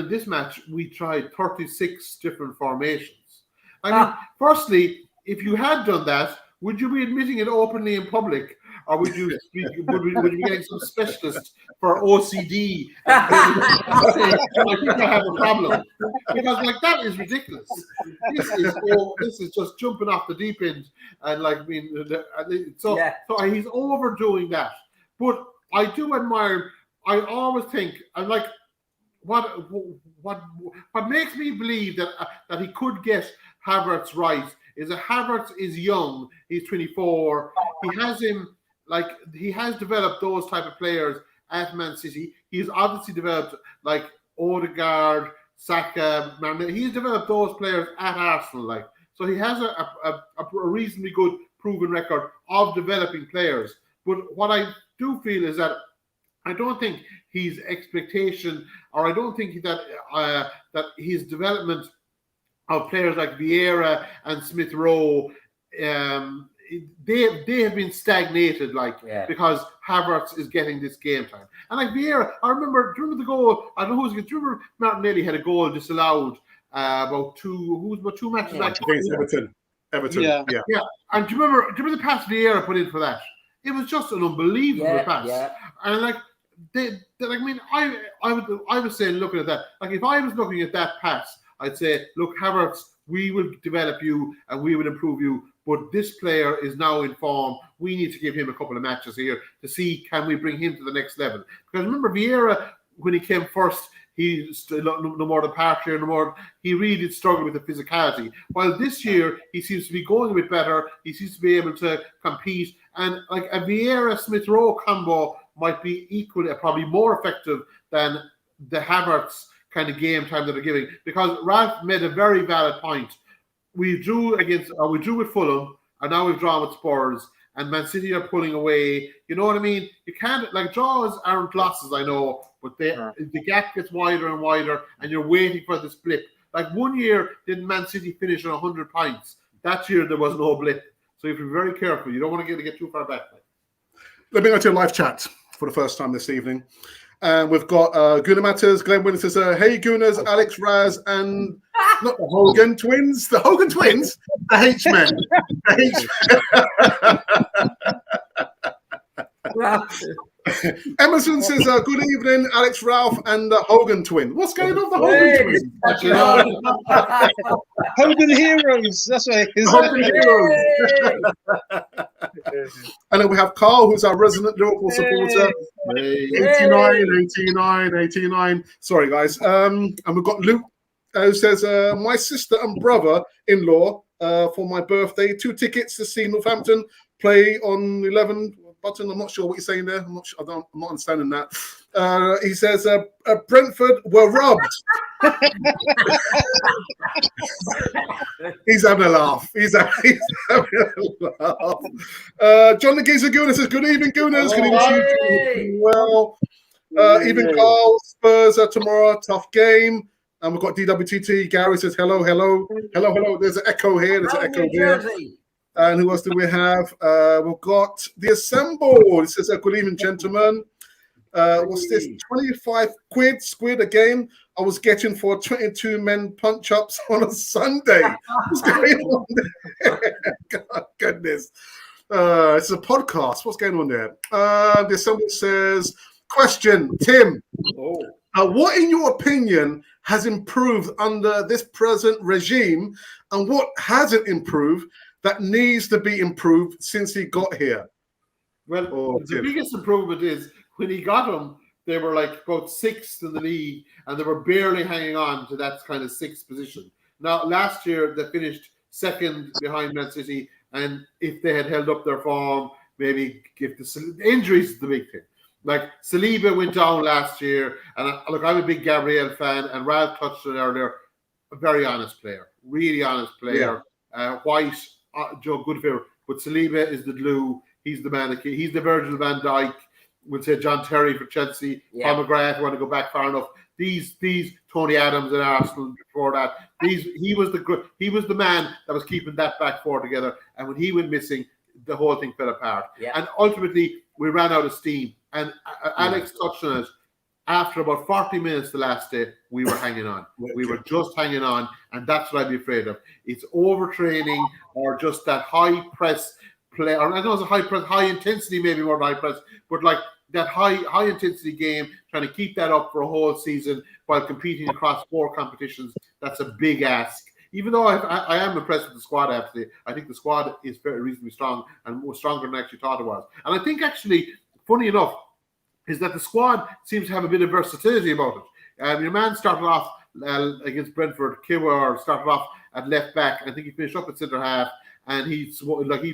this match we tried 36 different formations. I mean, firstly, if you had done that, would you be admitting it openly in public, or would you be getting some specialist for OCD? I think I have a problem because that is ridiculous. This is just jumping off the deep end, and so he's overdoing that. But I do admire. I always think what makes me believe that he could get Havertz right is that Havertz is young. He's 24. He has developed those type of players at Man City. He's obviously developed Odegaard, Saka, he's developed those players at Arsenal. So he has a reasonably good proven record of developing players. But what I do feel is that I don't think his expectation, or I don't think that his development of players like Vieira and Smith-Rowe they have been stagnated, because Havertz is getting this game time. And like Vieira, do you remember the goal? I don't know do you remember Martinelli had a goal disallowed about two matches back? Everton. Yeah. And do you remember the pass Vieira put in for that? It was just an unbelievable pass. Yeah. And like I was saying, looking at that, like if I was looking at that pass, I'd say, look, Havertz, we will develop you and we will improve you. But this player is now in form. We need to give him a couple of matches here to see, can we bring him to the next level? Because remember, Vieira, when he came first, he no more the Partey, no more. He really struggled with the physicality. While this year he seems to be going a bit better. He seems to be able to compete, and like a Vieira Smith-Rowe combo might be equally, probably more effective than the Havertz kind of game time that they're giving. Because Ralph made a very valid point. We drew with Fulham, and now we've drawn with Spurs, and Man City are pulling away. You know what I mean? You can't, like, draws aren't losses, I know, but the gap gets wider and wider, and you're waiting for this blip. Like, one year, didn't Man City finish on 100 points? That year, there was no blip. So you have to be very careful. You don't want to get too far back. Let me go to a live chat for the first time this evening. We've got Gooner Matters. Glenn Winner says, hey, Gooners, Alex, Raz, and not the Hogan twins. The Hogan twins? The H-Men. Emerson says, good evening, Alex, Ralph, and the Hogan twin. What's going on, the Hogan twins? Hogan Heroes. That's right. Hogan Heroes. And then we have Carl, who's our resident Liverpool supporter. 89. Sorry, guys. And we've got Luke, who says, my sister and brother-in-law for my birthday, 2 tickets to see Northampton play on 11. Button, I'm not sure what you're saying there. I'm not understanding that. He says Brentford were robbed. He's having a laugh. He's having a laugh. John the Geezer Gooners says, good evening, Gooners. Good evening. Well, even Carl, Spurs are tomorrow. Tough game. And we've got DWTT. Gary says, hello. There's an echo here. And who else do we have? We've got the Assemble. It says, good evening, gentlemen. What's this? 25 squid again. I was getting for 22 men punch-ups on a Sunday. What's going on there? God, goodness. It's a podcast. What's going on there? The Assemble says, question, Tim. What, in your opinion, has improved under this present regime, and what hasn't improved that needs to be improved since he got here? Well, the biggest improvement is when he got him, they were like about 6th in the league, and they were barely hanging on to that kind of 6th position. Now, last year, they finished 2nd behind Man City, and if they had held up their form, maybe if the injuries is the big thing. Like, Saliba went down last year, and look, I'm a big Gabriel fan, and Ralph touched on earlier, a very honest player, really honest player. White, Joe Goodfair, but Saliba is the glue. He's the man. He's the Virgil van Dijk. We'll say John Terry for Chelsea. Paul McGrath, want to go back far enough. These Tony Adams in Arsenal before that. He was the man that was keeping that back four together. And when he went missing, the whole thing fell apart. And ultimately, we ran out of steam. And Alex touched on it. After about 40 minutes the last day, we were hanging on. We were just hanging on, and that's what I'd be afraid of. It's overtraining or just that high press play. Or I know it's a high press, high intensity, maybe more than high press, but like that high intensity game, trying to keep that up for a whole season while competing across 4 competitions. That's a big ask. Even though I am impressed with the squad, I have to say, I think the squad is very reasonably strong and more stronger than I actually thought it was. And I think actually, funny enough, is that the squad seems to have a bit of versatility about it. Your man started off against Brentford, Kiwar started off at left back. I think he finished up at centre half, and he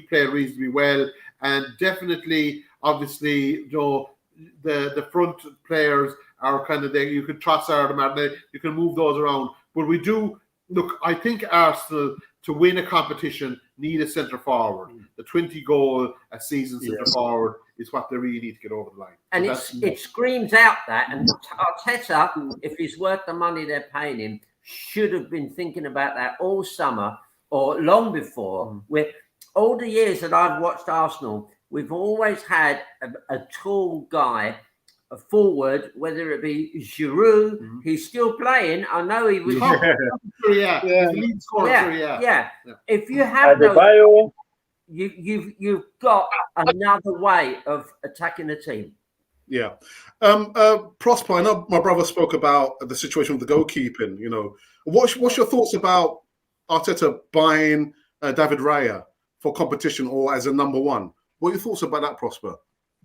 played reasonably well. And definitely, obviously, the front players are kind of there. You could Trossard, Martinelli, you can move those around. But we do look. I think Arsenal, to win a competition, need a centre forward. The 20-goal a season centre forward is what they really need to get over the line. And it screams out that, and Arteta, if he's worth the money they're paying him, should have been thinking about that all summer or long before. all the years that I've watched Arsenal, we've always had a tall guy, a forward, whether it be Giroud, he's still playing. I know he was. Yeah. If you have those, you've got another way of attacking the team. Yeah. Prosper, I know my brother spoke about the situation with the goalkeeping. You know, what's your thoughts about Arteta buying David Raya for competition or as a number one? What are your thoughts about that, Prosper?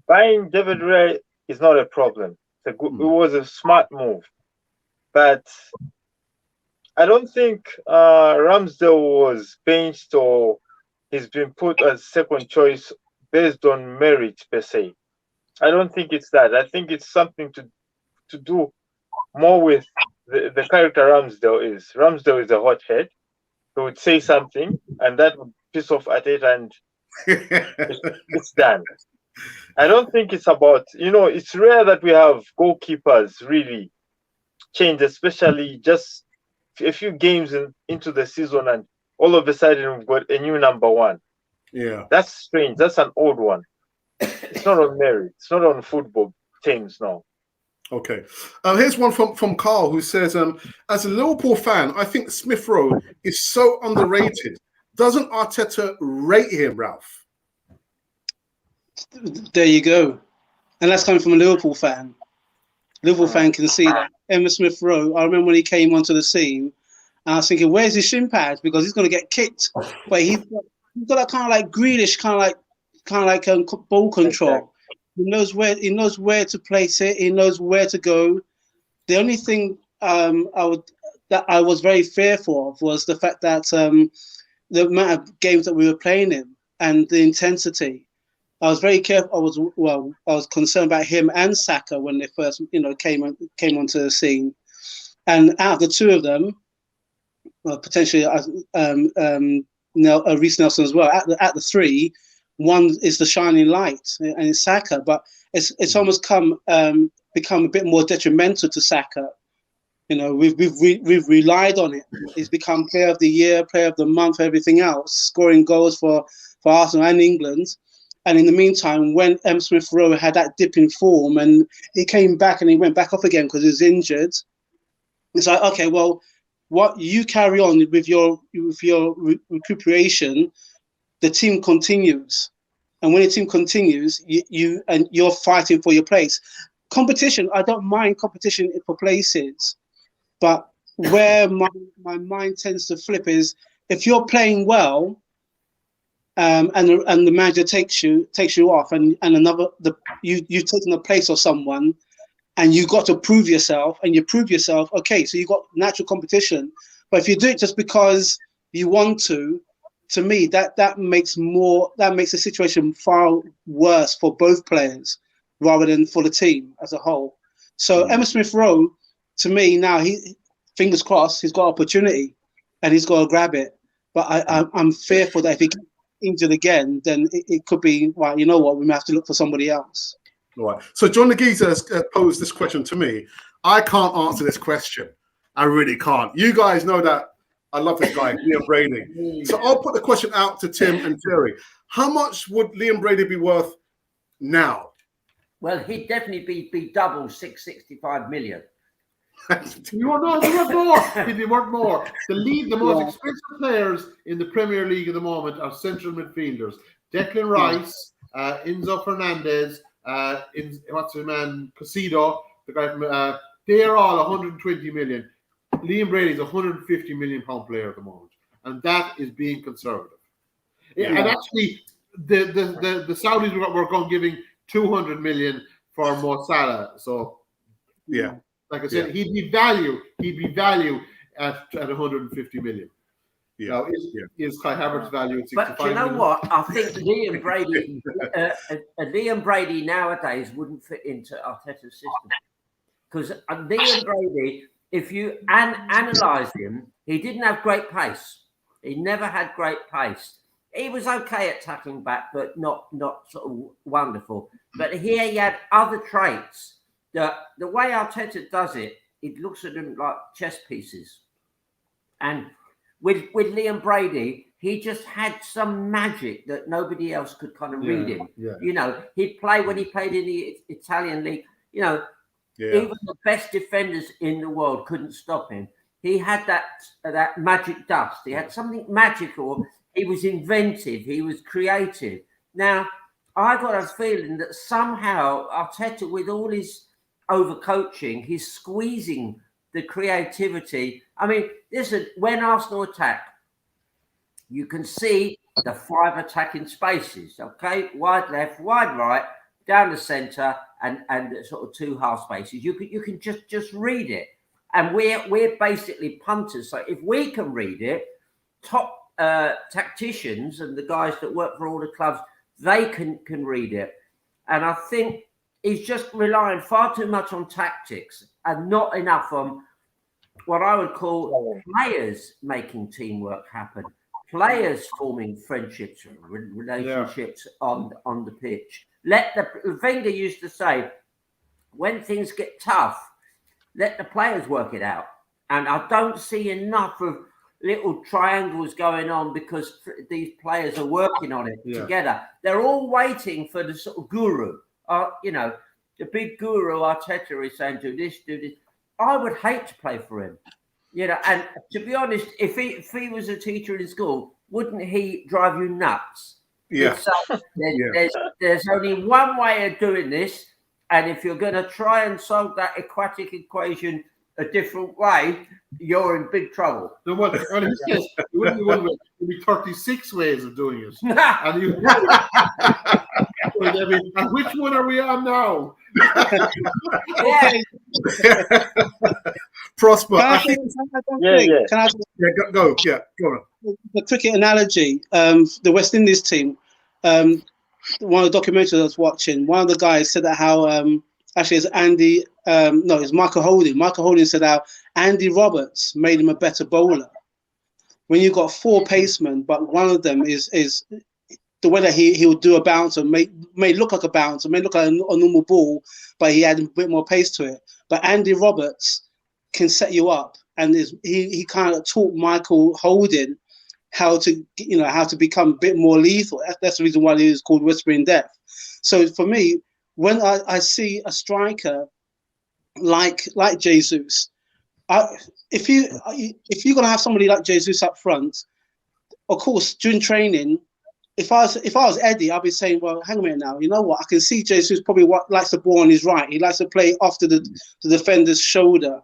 Buying David Raya is not a problem. It was a smart move, but I don't think Ramsdale was benched or he's been put as second choice based on merit per se. I don't think it's that. I think it's something to do more with the character Ramsdale is. Ramsdale is a hothead who would say something, and that would piss off Arteta, and it's done. I don't think it's about, it's rare that we have goalkeepers really change, especially just a few games into the season, and all of a sudden we've got a new number one. Yeah. That's strange. That's an old one. It's not on merit. It's not on football teams now. Okay. Here's one from Carl who says, as a Liverpool fan, I think Smith-Rowe is so underrated. Doesn't Arteta rate him, Ralph? There you go. And that's coming from a Liverpool fan. Liverpool fan can see that. Emile Smith-Rowe, I remember when he came onto the scene, and I was thinking, where's his shin pads? Because he's going to get kicked. But he's got that kind of like Grealish, kind of like ball control. He knows where to place it. He knows where to go. The only thing I was very fearful of was the fact that the amount of games that we were playing in and the intensity. I was very careful. I was concerned about him and Saka when they first, came onto the scene. And out of the two of them, potentially Reece Nelson as well. At the three, one is the shining light, and it's Saka. But it's almost become a bit more detrimental to Saka. We've relied on it. He's become player of the year, player of the month, everything else, scoring goals for Arsenal and England. And in the meantime, when Emile Smith-Rowe had that dip in form and he came back and he went back off again because he was injured, it's like, okay, well, what you carry on with your recuperation, the team continues. And when the team continues, you're fighting for your place. Competition, I don't mind competition for places, but where my mind tends to flip is if you're playing well, and the manager takes you off, and you've taken the place of someone, and you got to prove yourself, and you prove yourself. Okay, so you got natural competition, but if you do it just because you want to me that makes the situation far worse for both players rather than for the team as a whole. So Emile Smith-Rowe, to me now, he fingers crossed, he's got opportunity, and he's got to grab it. But I'm fearful that if he gets injured again, then it could be, well, you know what, we may have to look for somebody else. All right. So John Nagiza has posed this question to me. I can't answer this question. I really can't. You guys know that I love this guy, Liam Brady. So I'll put the question out to Tim and Terry. How much would Liam Brady be worth now? Well, he'd definitely be double 665 million. You know, he'd be worth more. He'd be worth more. The most expensive players in the Premier League at the moment are central midfielders. Declan Rice, Enzo Fernandez, what's his man, Casido, the guy from, they are all 120 million. Liam Brady's a 150 million pound player at the moment, and that is being conservative. Yeah. And actually, the Saudis were going giving 200 million for Mo Salah. So, yeah, like I said, he'd be value at 150 million. Yeah. Now, is Kai Havertz value at 65 But you know million? what? I think Liam Brady nowadays wouldn't fit into Arteta's system, because Liam Brady, if you analyse him, he didn't have great pace. He never had great pace. He was okay at tackling back, but not sort of wonderful. But here he had other traits. The way Arteta does it, it looks at them like chess pieces. And with Liam Brady, he just had some magic that nobody else could kind of read him. Yeah. You know, he'd play when he played in the Italian league. You know, even the best defenders in the world couldn't stop him. He had that magic dust. He had something magical. He was inventive. He was creative. Now, I got a feeling that somehow Arteta, with all his overcoaching, he's squeezing the creativity. I mean, listen, when Arsenal attack, you can see the 5 attacking spaces, okay? Wide left, wide right, down the centre, and the sort of 2 half spaces. You can just read it. And we're basically punters. So if we can read it, top tacticians and the guys that work for all the clubs, they can read it. And I think he's just relying far too much on tactics and not enough on what I would call players making teamwork happen. Players forming friendships, relationships on the pitch. Wenger used to say, when things get tough, let the players work it out. And I don't see enough of little triangles going on because these players are working on it together. They're all waiting for the sort of guru. You know, the big guru Arteta is saying, do this, do this. I would hate to play for him. You know, and to be honest, if he was a teacher in school, wouldn't he drive you nuts? Yeah. So there's only one way of doing this, and if you're going to try and solve that aquatic equation a different way, you're in big trouble. No, well, he says it wouldn't be one way; it would be 36 ways of doing it. And which one are we on now? Prosper. Go on. The cricket analogy, the West Indies team, one of the documentaries I was watching, one of the guys said that how, actually it's Andy, it's Michael Holding. Michael Holding said how Andy Roberts made him a better bowler. When you've got 4 pacemen, but one of them is the way that he would do a bouncer, may look like a bouncer, may look like a normal ball, but he had a bit more pace to it. But Andy Roberts can set you up, and he kind of taught Michael Holding how to become a bit more lethal. That's the reason why he was called Whispering Death. So for me, when I see a striker like Jesus, if you're gonna have somebody like Jesus up front, of course during training, if I was Eddie, I'd be saying, well, hang on a minute now. You know what? I can see Jesus probably likes the ball on his right. He likes to play after the defender's shoulder.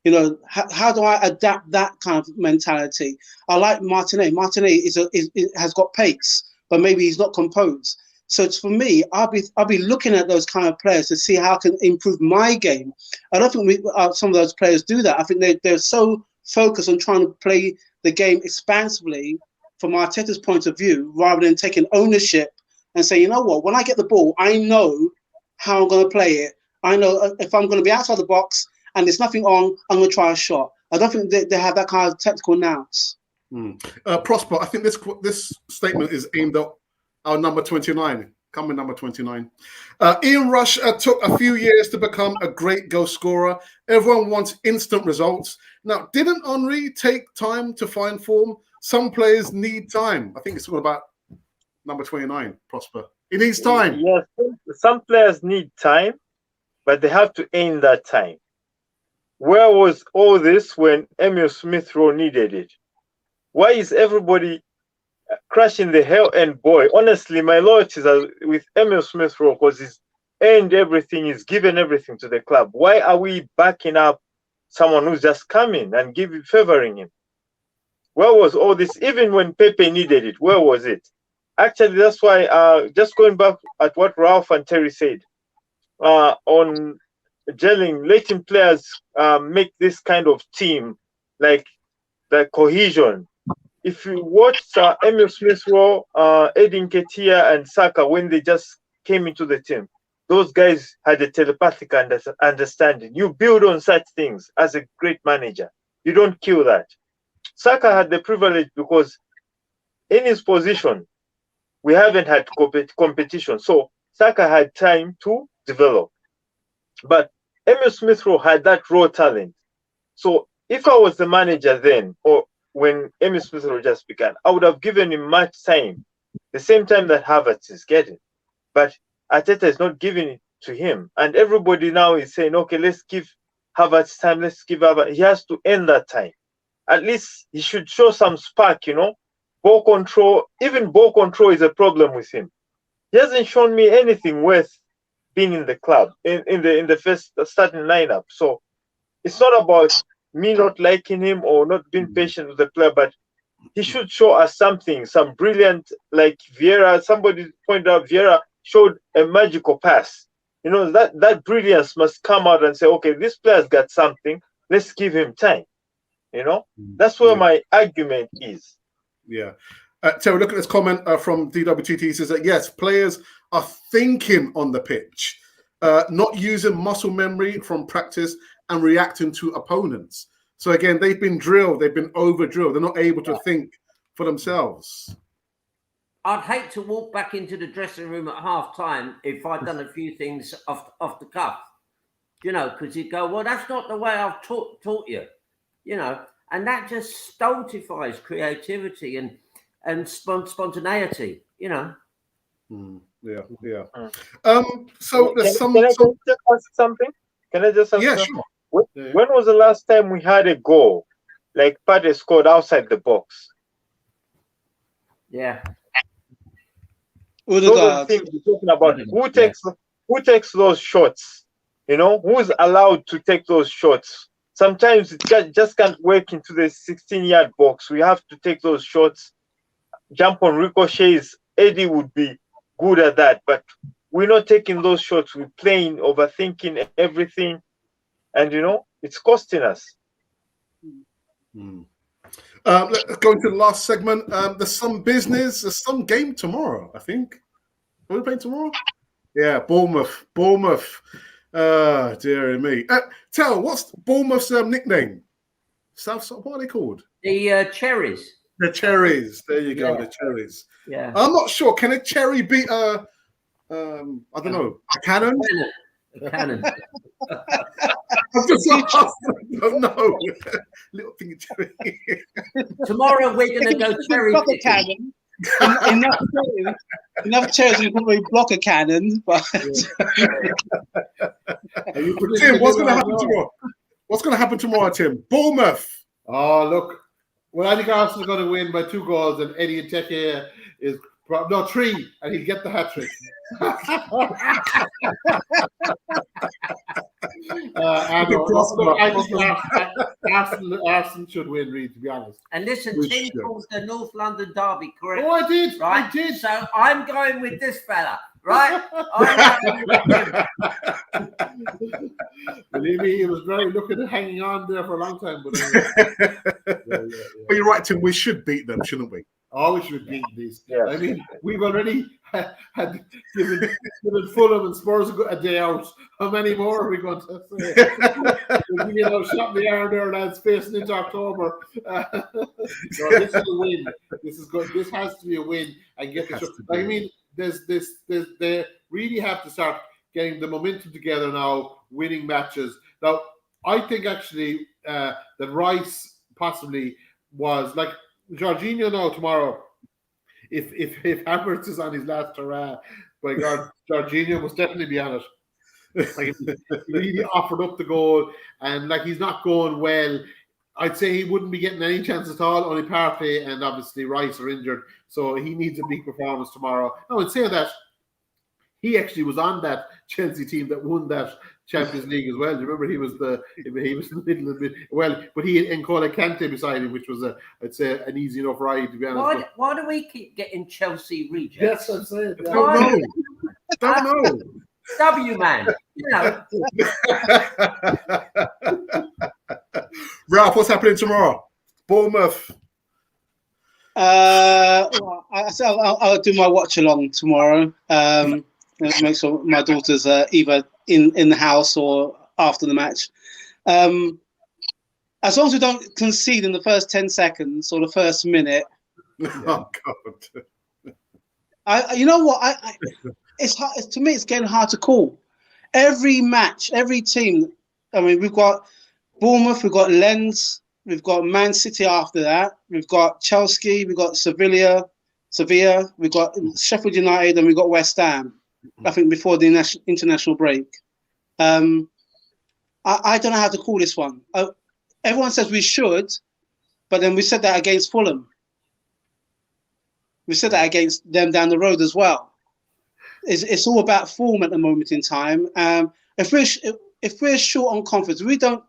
You know, how do I adapt that kind of mentality? I like Martinet. Martinet has got pace, but maybe he's not composed. So it's, for me, I'll be looking at those kind of players to see how I can improve my game. I don't think some of those players do that. I think they're so focused on trying to play the game expansively from Arteta's point of view, rather than taking ownership and saying, you know what, when I get the ball, I know how I'm going to play it. I know if I'm going to be outside the box and there's nothing on, I'm going to try a shot. I don't think they have that kind of technical nous. Prosper, I think this statement is aimed at our number 29, coming number 29. Ian Rush took a few years to become a great goal scorer. Everyone wants instant results. Now, didn't Henry take time to find form? Some players need time. I think it's all about number 29, Prosper. He needs time. Yes, some players need time, but they have to earn that time. Where was all this when Emile Smith-Rowe needed it? Why is everybody crashing the hell end boy? Honestly, my loyalties are with Emile Smith-Rowe because he's earned everything, he's given everything to the club. Why are we backing up someone who's just coming and favoring him? Where was all this? Even when Pepe needed it, where was it? Actually, that's why, just going back at what Ralph and Terry said, on gelling, letting players make this kind of team, like the cohesion. If you watch Emile Smith-Rowe, Edin Nketiah, and Saka, when they just came into the team, those guys had a telepathic understanding. You build on such things as a great manager. You don't kill that. Saka had the privilege because in his position, we haven't had competition. So Saka had time to develop. But Emile Smith-Rowe had that raw talent. So if I was the manager then, or when Emile Smith-Rowe just began. I would have given him much time, the same time that Havertz is getting. But Arteta is not giving it to him. And everybody now is saying, okay, let's give Havertz time, let's give Havertz. He has to end that time. At least he should show some spark, you know. Ball control, even ball control is a problem with him. He hasn't shown me anything worth being in the club, in the first starting lineup. So it's not about me not liking him or not being patient with the player, but he should show us something, some brilliant, like Vieira. Somebody pointed out Vieira showed a magical pass. You know, that brilliance must come out and say, okay, this player's got something. Let's give him time. You know, that's where my argument is. Yeah. Terry, look at this comment from DWTT. He says that, yes, players are thinking on the pitch, not using muscle memory from practice and reacting to opponents. So, again, they've been drilled. They've been over-drilled. They're not able to think for themselves. I'd hate to walk back into the dressing room at half-time if I'd done a few things off the cuff, you know, because you'd go, well, that's not the way I've taught you, you know, and that just stultifies creativity and spontaneity, you know. Yeah. Can So there's I just ask something? Can I just ask something? Sure. When was the last time we had a goal like Fodder scored outside the box? Yeah. Those are the things we're talking about. Who takes those shots? You know, who's allowed to take those shots? Sometimes it just can't work into the 16-yard box. We have to take those shots, jump on ricochets. Eddie would be good at that, but we're not taking those shots. We're playing, overthinking everything, and you know, it's costing us. Let's go into the last segment. There's some business. There's some game tomorrow, I think. Are we playing tomorrow? Yeah, Bournemouth. Dear me. Tell, what's Bournemouth's nickname? South. What are they called? The Cherries. The Cherries. There you go. The Cherries. Yeah. I'm not sure. Can a cherry beat a? I don't know. A cannon. A cannon. I'm just don't know. Little thing cherry. Tomorrow we're going to go cherry picking. Enough cherries you can probably block a cannon, but Tim, what's going to happen tomorrow? What's going to happen tomorrow, Tim? Bournemouth. Oh, look. Well, I think Arsenal are going to win by 2 goals, and Eddie Nketiah is 3, and he'll get the hat trick. Arsenal should win, really, to be honest. And listen, Tim calls the North London derby, correct? Oh, I did. Right? I did. So I'm going with this fella, right? Believe me, he was very looking at hanging on there for a long time. But But you're right, Tim. We should beat them, shouldn't we? Oh, we should beat these. Yeah. I mean, we've already had given Fulham and Spurs a day out. How many more are we going to say? We'll give you a shot in the arm there, lads, facing into October. No, this is a win. This is good. This has to be a win and get the shot. I mean, they really have to start getting the momentum together now, winning matches. Now, I think actually that Rice possibly was like Jorginho now tomorrow. If Havertz is on his last hurrah, by God, Jorginho must definitely be on it. Like, he really offered up the goal, and like he's not going well. I'd say he wouldn't be getting any chance at all. Only Partey and obviously Rice are injured, so he needs a big performance tomorrow. I would say that he actually was on that Chelsea team that won that Champions League as well. Do you remember he was in the middle of it? Well, but he had N'Golo Kante beside him, which was I'd say an easy enough ride, to be honest. Why do we keep getting Chelsea rejects? Yes, I'm saying. Don't know. W man, you know. Ralph, what's happening tomorrow? Bournemouth. I'll do my watch along tomorrow. Make sure my daughter's either in the house or after the match. As long as we don't concede in the first 10 seconds or the first minute. Oh God! You know what? It's hard, to me. It's getting hard to call. Every match, every team. I mean, we've got Bournemouth, we've got Lens, We've got Man City after that. We've got Chelsea. We've got Sevilla. We've got Sheffield United, and we've got West Ham. I think before the international break. I don't know how to call this one. Everyone says we should, but then we said that against Fulham. We said that against them down the road as well. It's all about form at the moment in time. If we're short on confidence, we don't,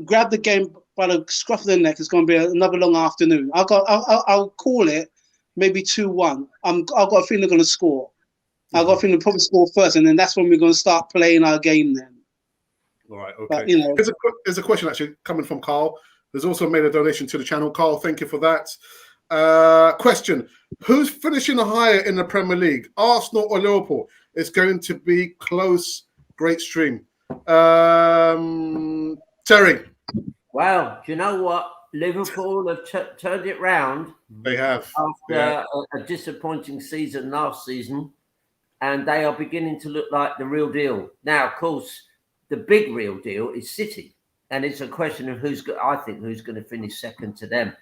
grab the game by the scruff of the neck. It's going to be another long afternoon. I'll call it maybe 2-1. I've got a feeling they're going to score. I've got a feeling they'll probably score first, and then that's when we're going to start playing our game. Then. All right. Okay. But, there's a question actually coming from Carl. There's also made a donation to the channel. Carl, thank you for that. Question: who's finishing higher in the Premier League, Arsenal or Liverpool? It's going to be close. Great stream. Terry. Well, do you know what? Liverpool have turned it round. They have. After a disappointing season last season, and they are beginning to look like the real deal. Now, of course, the big real deal is City, and it's a question of who's going to finish second to them.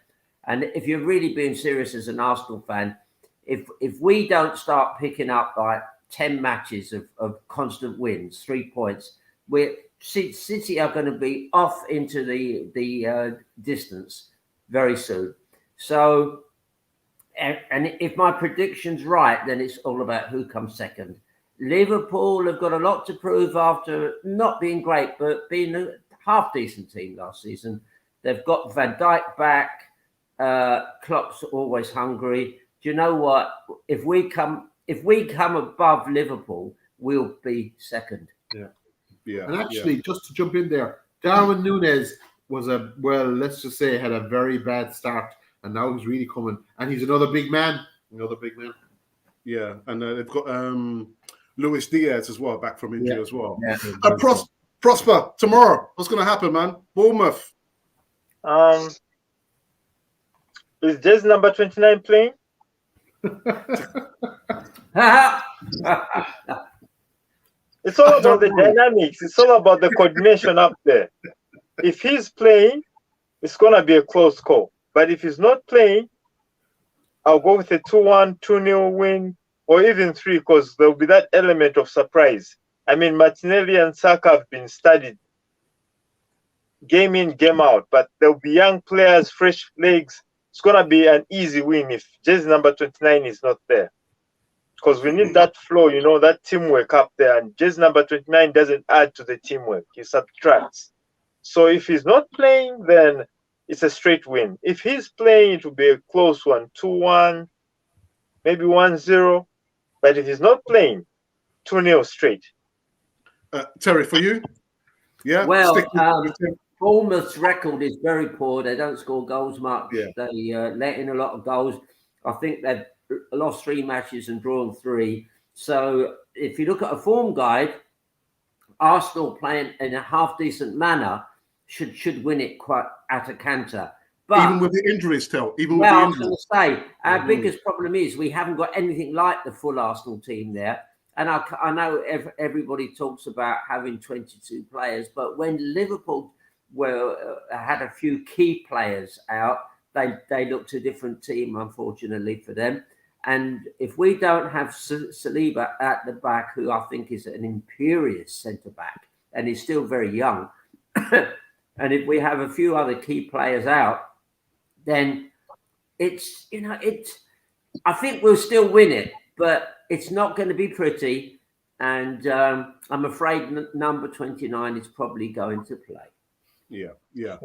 And if you're really being serious as an Arsenal fan, if we don't start picking up like 10 matches of constant wins, 3 points, City are going to be off into the distance very soon. So, and if my prediction's right, then it's all about who comes second. Liverpool have got a lot to prove after not being great, but being a half-decent team last season. They've got Van Dijk back. Klopp's always hungry. Do you know what? If we come above Liverpool, we'll be second. Yeah. And actually, just to jump in there, Darwin Núñez let's just say, had a very bad start, and now he's really coming, and he's another big man. Yeah, and they've got Luis Diaz as well, back from injury as well. Yeah. Prosper, tomorrow, what's going to happen, man? Bournemouth. Is Jez number 29 playing? It's all about the dynamics. It's all about the coordination up there. If he's playing, it's going to be a close call. But if he's not playing, I'll go with a 2-1, 2-0 win, or even 3, because there'll be that element of surprise. I mean, Martinelli and Saka have been studied game in, game out, but there'll be young players, fresh legs. It's going to be an easy win if jersey number 29 is not there. Because we need that flow, that teamwork up there. And jersey number 29 doesn't add to the teamwork. He subtracts. So if he's not playing, then it's a straight win. If he's playing, it will be a close one, 2-1, maybe 1-0. But if he's not playing, 2-0 straight. Terry, for you? Yeah. Well, Bournemouth's record is very poor. They don't score goals much. Yeah. They let in a lot of goals. I think they've lost 3 matches and drawn 3. So if you look at a form guide, Arsenal playing in a half-decent manner should win it quite at a canter. But even with the injuries, I was going to say, our biggest problem is we haven't got anything like the full Arsenal team there. And I know everybody talks about having 22 players, but when Liverpool had a few key players out, they looked a different team, unfortunately for them. And if we don't have Saliba at the back, who I think is an imperious centre-back, and he's still very young, and if we have a few other key players out, then I think we'll still win it, but it's not going to be pretty. And I'm afraid number 29 is probably going to play. Yeah.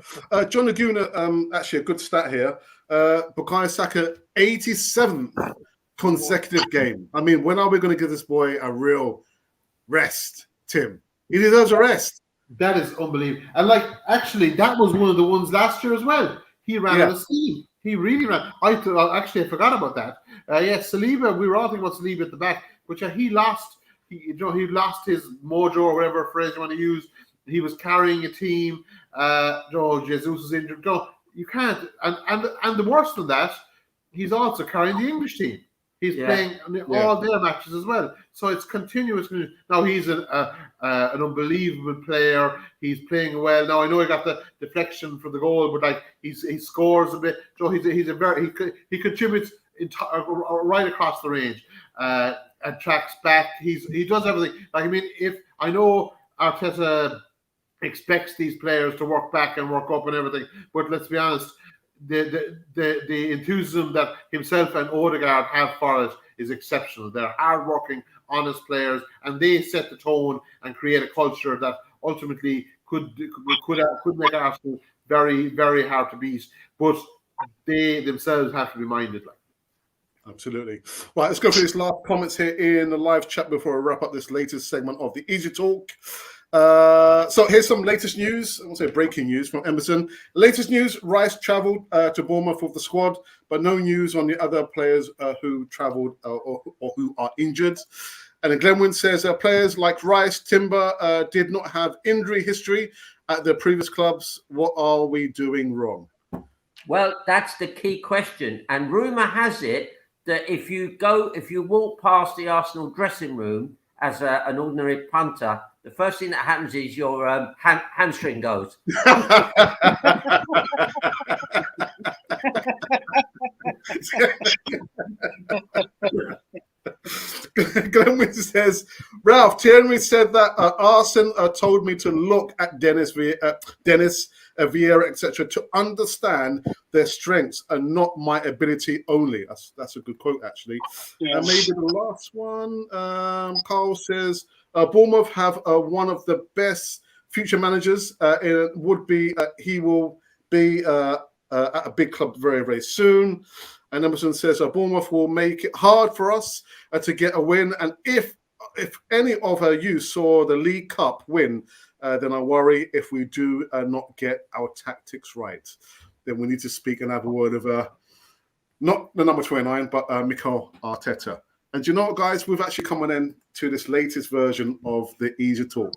John Laguna, actually a good stat here. Bukayo Saka, 87th consecutive game. I mean, when are we going to give this boy a real rest, Tim? He deserves a rest. That is unbelievable. And actually, that was one of the ones last year as well. He ran out of steam. He really ran. I forgot about that. Saliba, we were all thinking about Saliba at the back, but he lost. He lost his mojo or whatever phrase you want to use. He was carrying a team. Jesus was injured. You can't. And the worst than that, he's also carrying the English team. He's playing all their matches as well. So it's continuous. Now he's an unbelievable player. He's playing well. Now I know he got the deflection for the goal, but like he scores a bit. So he contributes right across the range. And tracks back. He does everything. Like, I mean, if I know Arteta expects these players to work back and work up and everything, but let's be honest, the enthusiasm that himself and Odegaard have for it is exceptional. They're hardworking, honest players, and they set the tone and create a culture that ultimately could make Arsenal very, very hard to beat. But they themselves have to be minded like. Absolutely. Right, let's go through these last comments here in the live chat before I wrap up this latest segment of the Easy Talk. So here's some latest news. I won't say breaking news from Emerson. Latest news, Rice travelled to Bournemouth with the squad, but no news on the other players who travelled or who are injured. And then Glenwyn says players like Rice, Timber did not have injury history at their previous clubs. What are we doing wrong? Well, that's the key question. And rumour has it that if you walk past the Arsenal dressing room as an ordinary punter, the first thing that happens is your hamstring goes. Glenn says, Ralph, Thierry said that Arsene told me to look at Dennis Vieira, etc., to understand their strengths and not my ability only. That's a good quote, actually. Yeah. And maybe the last one, Carl says, Bournemouth have one of the best future managers. He will be at a big club very, very soon. And Emerson says, Bournemouth will make it hard for us to get a win. And if any of you saw the League Cup win, then I worry if we do not get our tactics right. Then we need to speak and have a word of, not the number 29, but Mikel Arteta. And you know what, guys? We've actually come on in to this latest version of the Easy Talk.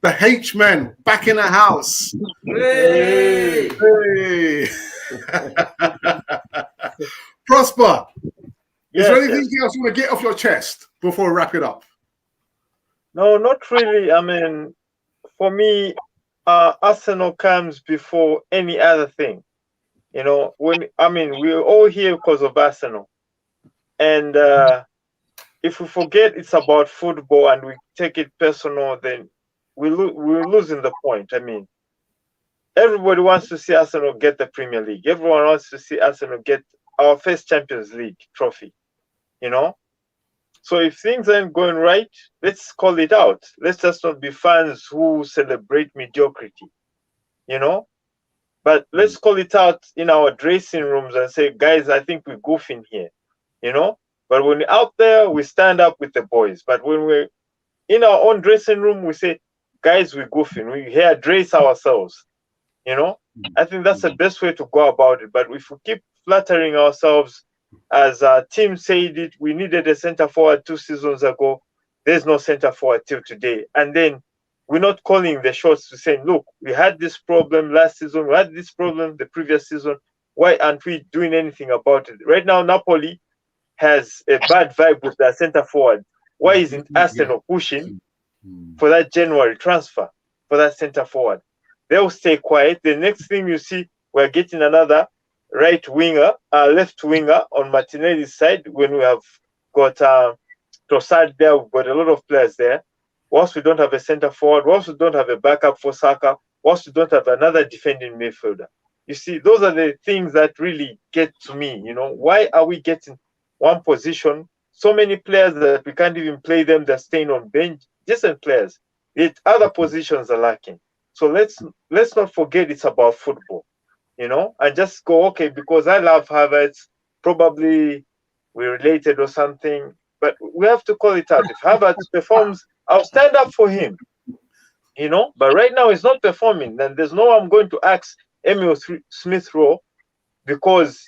The H-Men back in the house. Hey! Hey! Prosper, is there anything else you want to get off your chest before we wrap it up? No, not really. I mean, for me, Arsenal comes before any other thing. You know, we're all here because of Arsenal. And if we forget it's about football and we take it personal, then we're losing the point. I mean, everybody wants to see Arsenal get the Premier League. Everyone wants to see Arsenal get our first Champions League trophy, you know? So if things aren't going right, let's call it out. Let's just not be fans who celebrate mediocrity, you know? But let's call it out in our dressing rooms and say, guys, I think we're goofing here, you know? But when we're out there, we stand up with the boys. But when we're in our own dressing room, we say, guys, we're goofing. We here dress ourselves, you know? I think that's the best way to go about it. But if we keep flattering ourselves, as our team said it, we needed a center forward 2 seasons ago. There's no center forward till today. And then we're not calling the shots to say, look, we had this problem last season. We had this problem the previous season. Why aren't we doing anything about it? Right now, Napoli has a bad vibe with their center forward. Why isn't Arsenal pushing for that January transfer for that center forward? They'll stay quiet. The next thing you see, we're getting another left winger on Martinelli's side when we have got Trossard there. We've got a lot of players there. Whilst we don't have a center forward, whilst we don't have a backup for Saka, whilst we don't have another defending midfielder. You see, those are the things that really get to me. You know, why are we getting one position, so many players that we can't even play them, they're staying on bench, decent players, yet other positions are lacking. So let's not forget it's about football, you know, and just go, okay, because I love Havertz, probably we're related or something, but we have to call it out. If Havertz performs, I'll stand up for him, you know, but right now he's not performing, then there's no I'm going to ask Emile Smith-Rowe because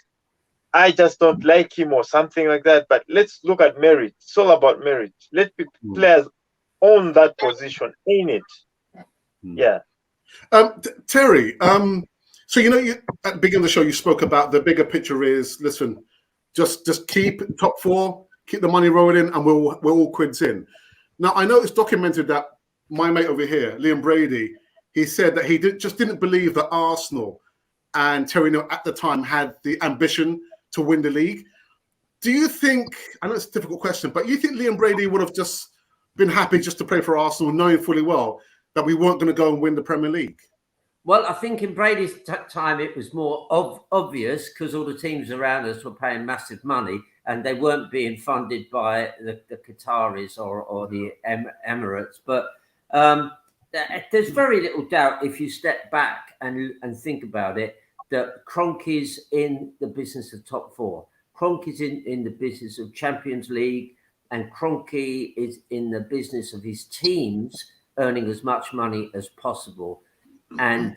I just don't like him or something like that. But let's look at merit. It's all about merit. Let players own that position, ain't it? Yeah. Terry, so you know, at the beginning of the show, you spoke about the bigger picture is, listen, just keep top 4, keep the money rolling in, and we're all quids in. Now, I know it's documented that my mate over here, Liam Brady, he said that he just didn't believe that Arsenal and Terry Newell at the time had the ambition to win the league. Do you think, I know it's a difficult question, but you think Liam Brady would have just been happy just to play for Arsenal, knowing fully well that we weren't going to go and win the Premier League? Well, I think in Brady's time, it was more obvious because all the teams around us were paying massive money and they weren't being funded by the Qataris or the Emirates. But there's very little doubt, if you step back and think about it, that Kroenke's in the business of top four. Kroenke's in the business of Champions League, and Kroenke is in the business of his teams earning as much money as possible. And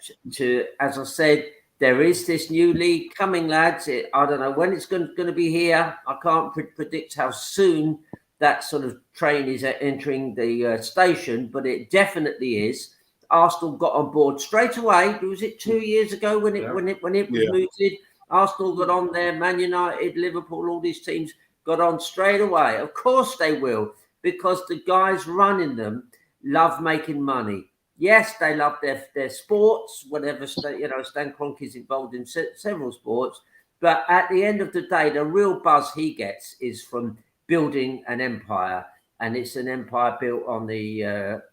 as I said, there is this new league coming, lads. I don't know when it's going to be here. I can't predict how soon that sort of train is entering the station, but it definitely is. Arsenal got on board straight away. Was it 2 years ago when it was mooted? Arsenal got on there. Man United, Liverpool, all these teams got on straight away. Of course they will, because the guys running them love making money. Yes, they love their sports, whatever. Stan Kroenke is involved in several sports, but at the end of the day, the real buzz he gets is from building an empire, and it's an empire built on the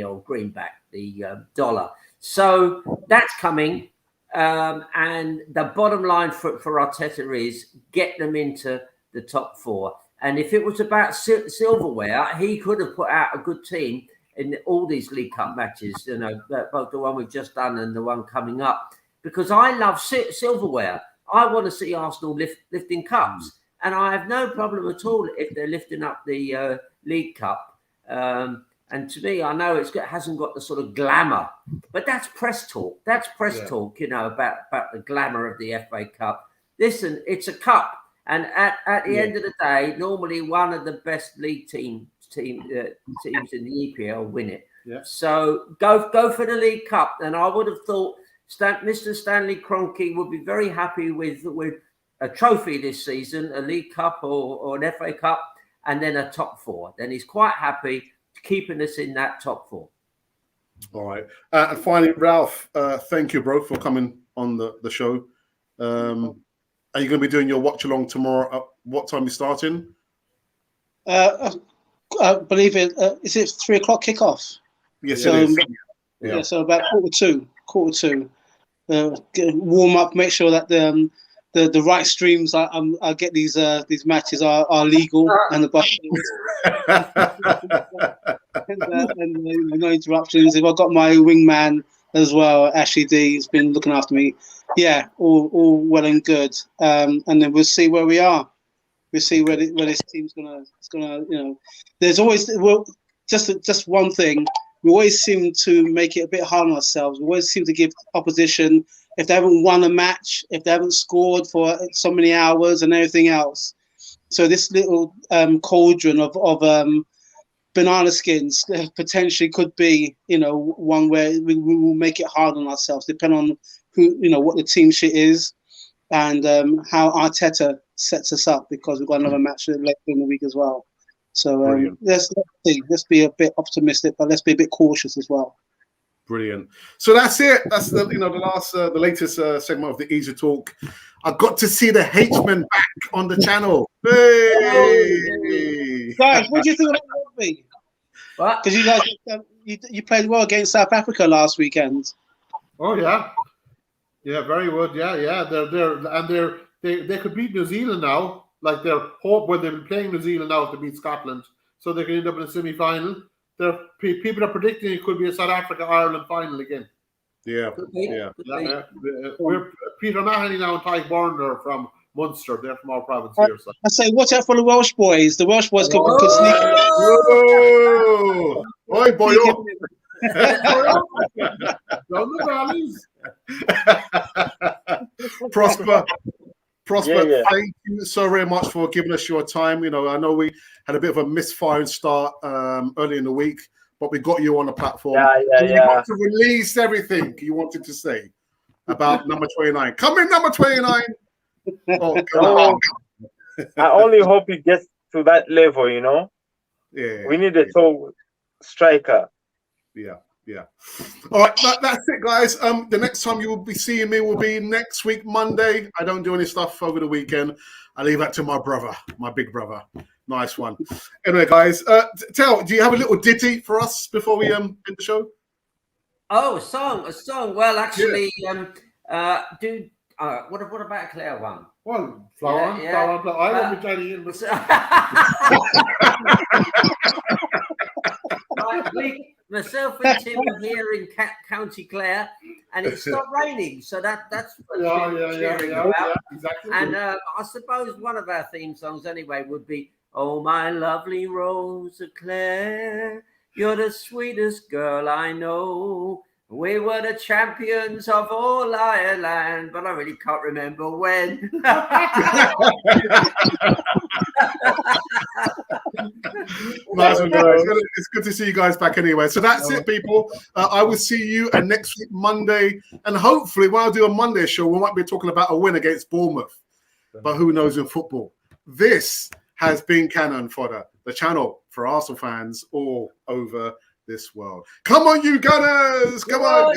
old greenback, the dollar. So that's coming, and the bottom line for Arteta is get them into the top four. And if it was about silverware, he could have put out a good team in all these League Cup matches, both the one we've just done and the one coming up, because I love silverware. I want to see Arsenal lifting cups, and I have no problem at all if they're lifting up the League Cup. And to me, I know it hasn't got the sort of glamour, but that's press talk. That's press talk, about the glamour of the FA Cup. Listen, it's a cup, and at the end of the day, normally one of the best league teams in the EPL win it. Yeah. So go for the League Cup. And I would have thought Mr. Stanley Kroenke would be very happy with a trophy this season, a League Cup or an FA Cup, and then a top four. Then he's quite happy keeping us in that top four. All right. And finally, Ralph, thank you, bro, for coming on the show. Are you going to be doing your watch along tomorrow? What time are you starting? I believe it. Is it 3 o'clock kickoff? Yes, it is. Yeah, so about quarter two. Warm up. Make sure that the right streams. I get these matches are legal and the buttons. and no interruptions. If I've got my wingman as well, Ashley D, has been looking after me. Yeah, all well and good. And then we'll see where we are. We'll see where this team's gonna. There's always just one thing. We always seem to make it a bit hard on ourselves. We always seem to give opposition, if they haven't won a match, if they haven't scored for so many hours and everything else. So this little cauldron of banana skins potentially could be, one where we will make it hard on ourselves, depending on who, what the team sheet is and how Arteta sets us up, because we've got another match later in the week as well. So let's see. Let's be a bit optimistic, but let's be a bit cautious as well. Brilliant. So that's it. That's the the latest segment of the Easy Talk. I got to see the H-Men back on the channel. Hey! Guys, what do you think about rugby? Because you guys, you played well against South Africa last weekend. Oh yeah, very good. Yeah. They could beat New Zealand now. Like they've been playing New Zealand now to beat Scotland, so they can end up in a semi-final. People are predicting it could be a South Africa-Ireland final again. Yeah. We're Peter Mahoney now and Ty Burner from Munster. They're from our province here. So. I say, watch out for the Welsh boys. The Welsh boys could sneak. Oh, oi, boy! Down the valleys. Prosper, thank you so very much for giving us your time. I know we had a bit of a misfiring start early in the week, but we got you on the platform. You got to release everything you wanted to say about number 29. Come in, number 29. I only hope he gets to that level, you know. Yeah. We need a tall striker. Yeah. All right, that's it, guys. The next time you will be seeing me will be next week, Monday. I don't do any stuff over the weekend. I leave that to my brother, my big brother. Nice one. Anyway, guys, Tel, do you have a little ditty for us before we end the show? Oh, a song. Well, actually, what about Claire one? Well, flower on. I won't be joining in. Myself and Tim are here in County Clare, and it's not raining, so that's cheering about. Exactly. And I suppose one of our theme songs, anyway, would be "Oh, my lovely Rose of Clare, you're the sweetest girl I know. We were the champions of all Ireland," but I really can't remember when. Nice one, guys. It's good to see you guys back anyway. So that's it, people. I will see you next week, Monday. And hopefully, when I do a Monday show, we might be talking about a win against Bournemouth. But who knows in football? This has been Cannon Fodder, the channel for Arsenal fans all over this world. Come on, you Gunners! Come on!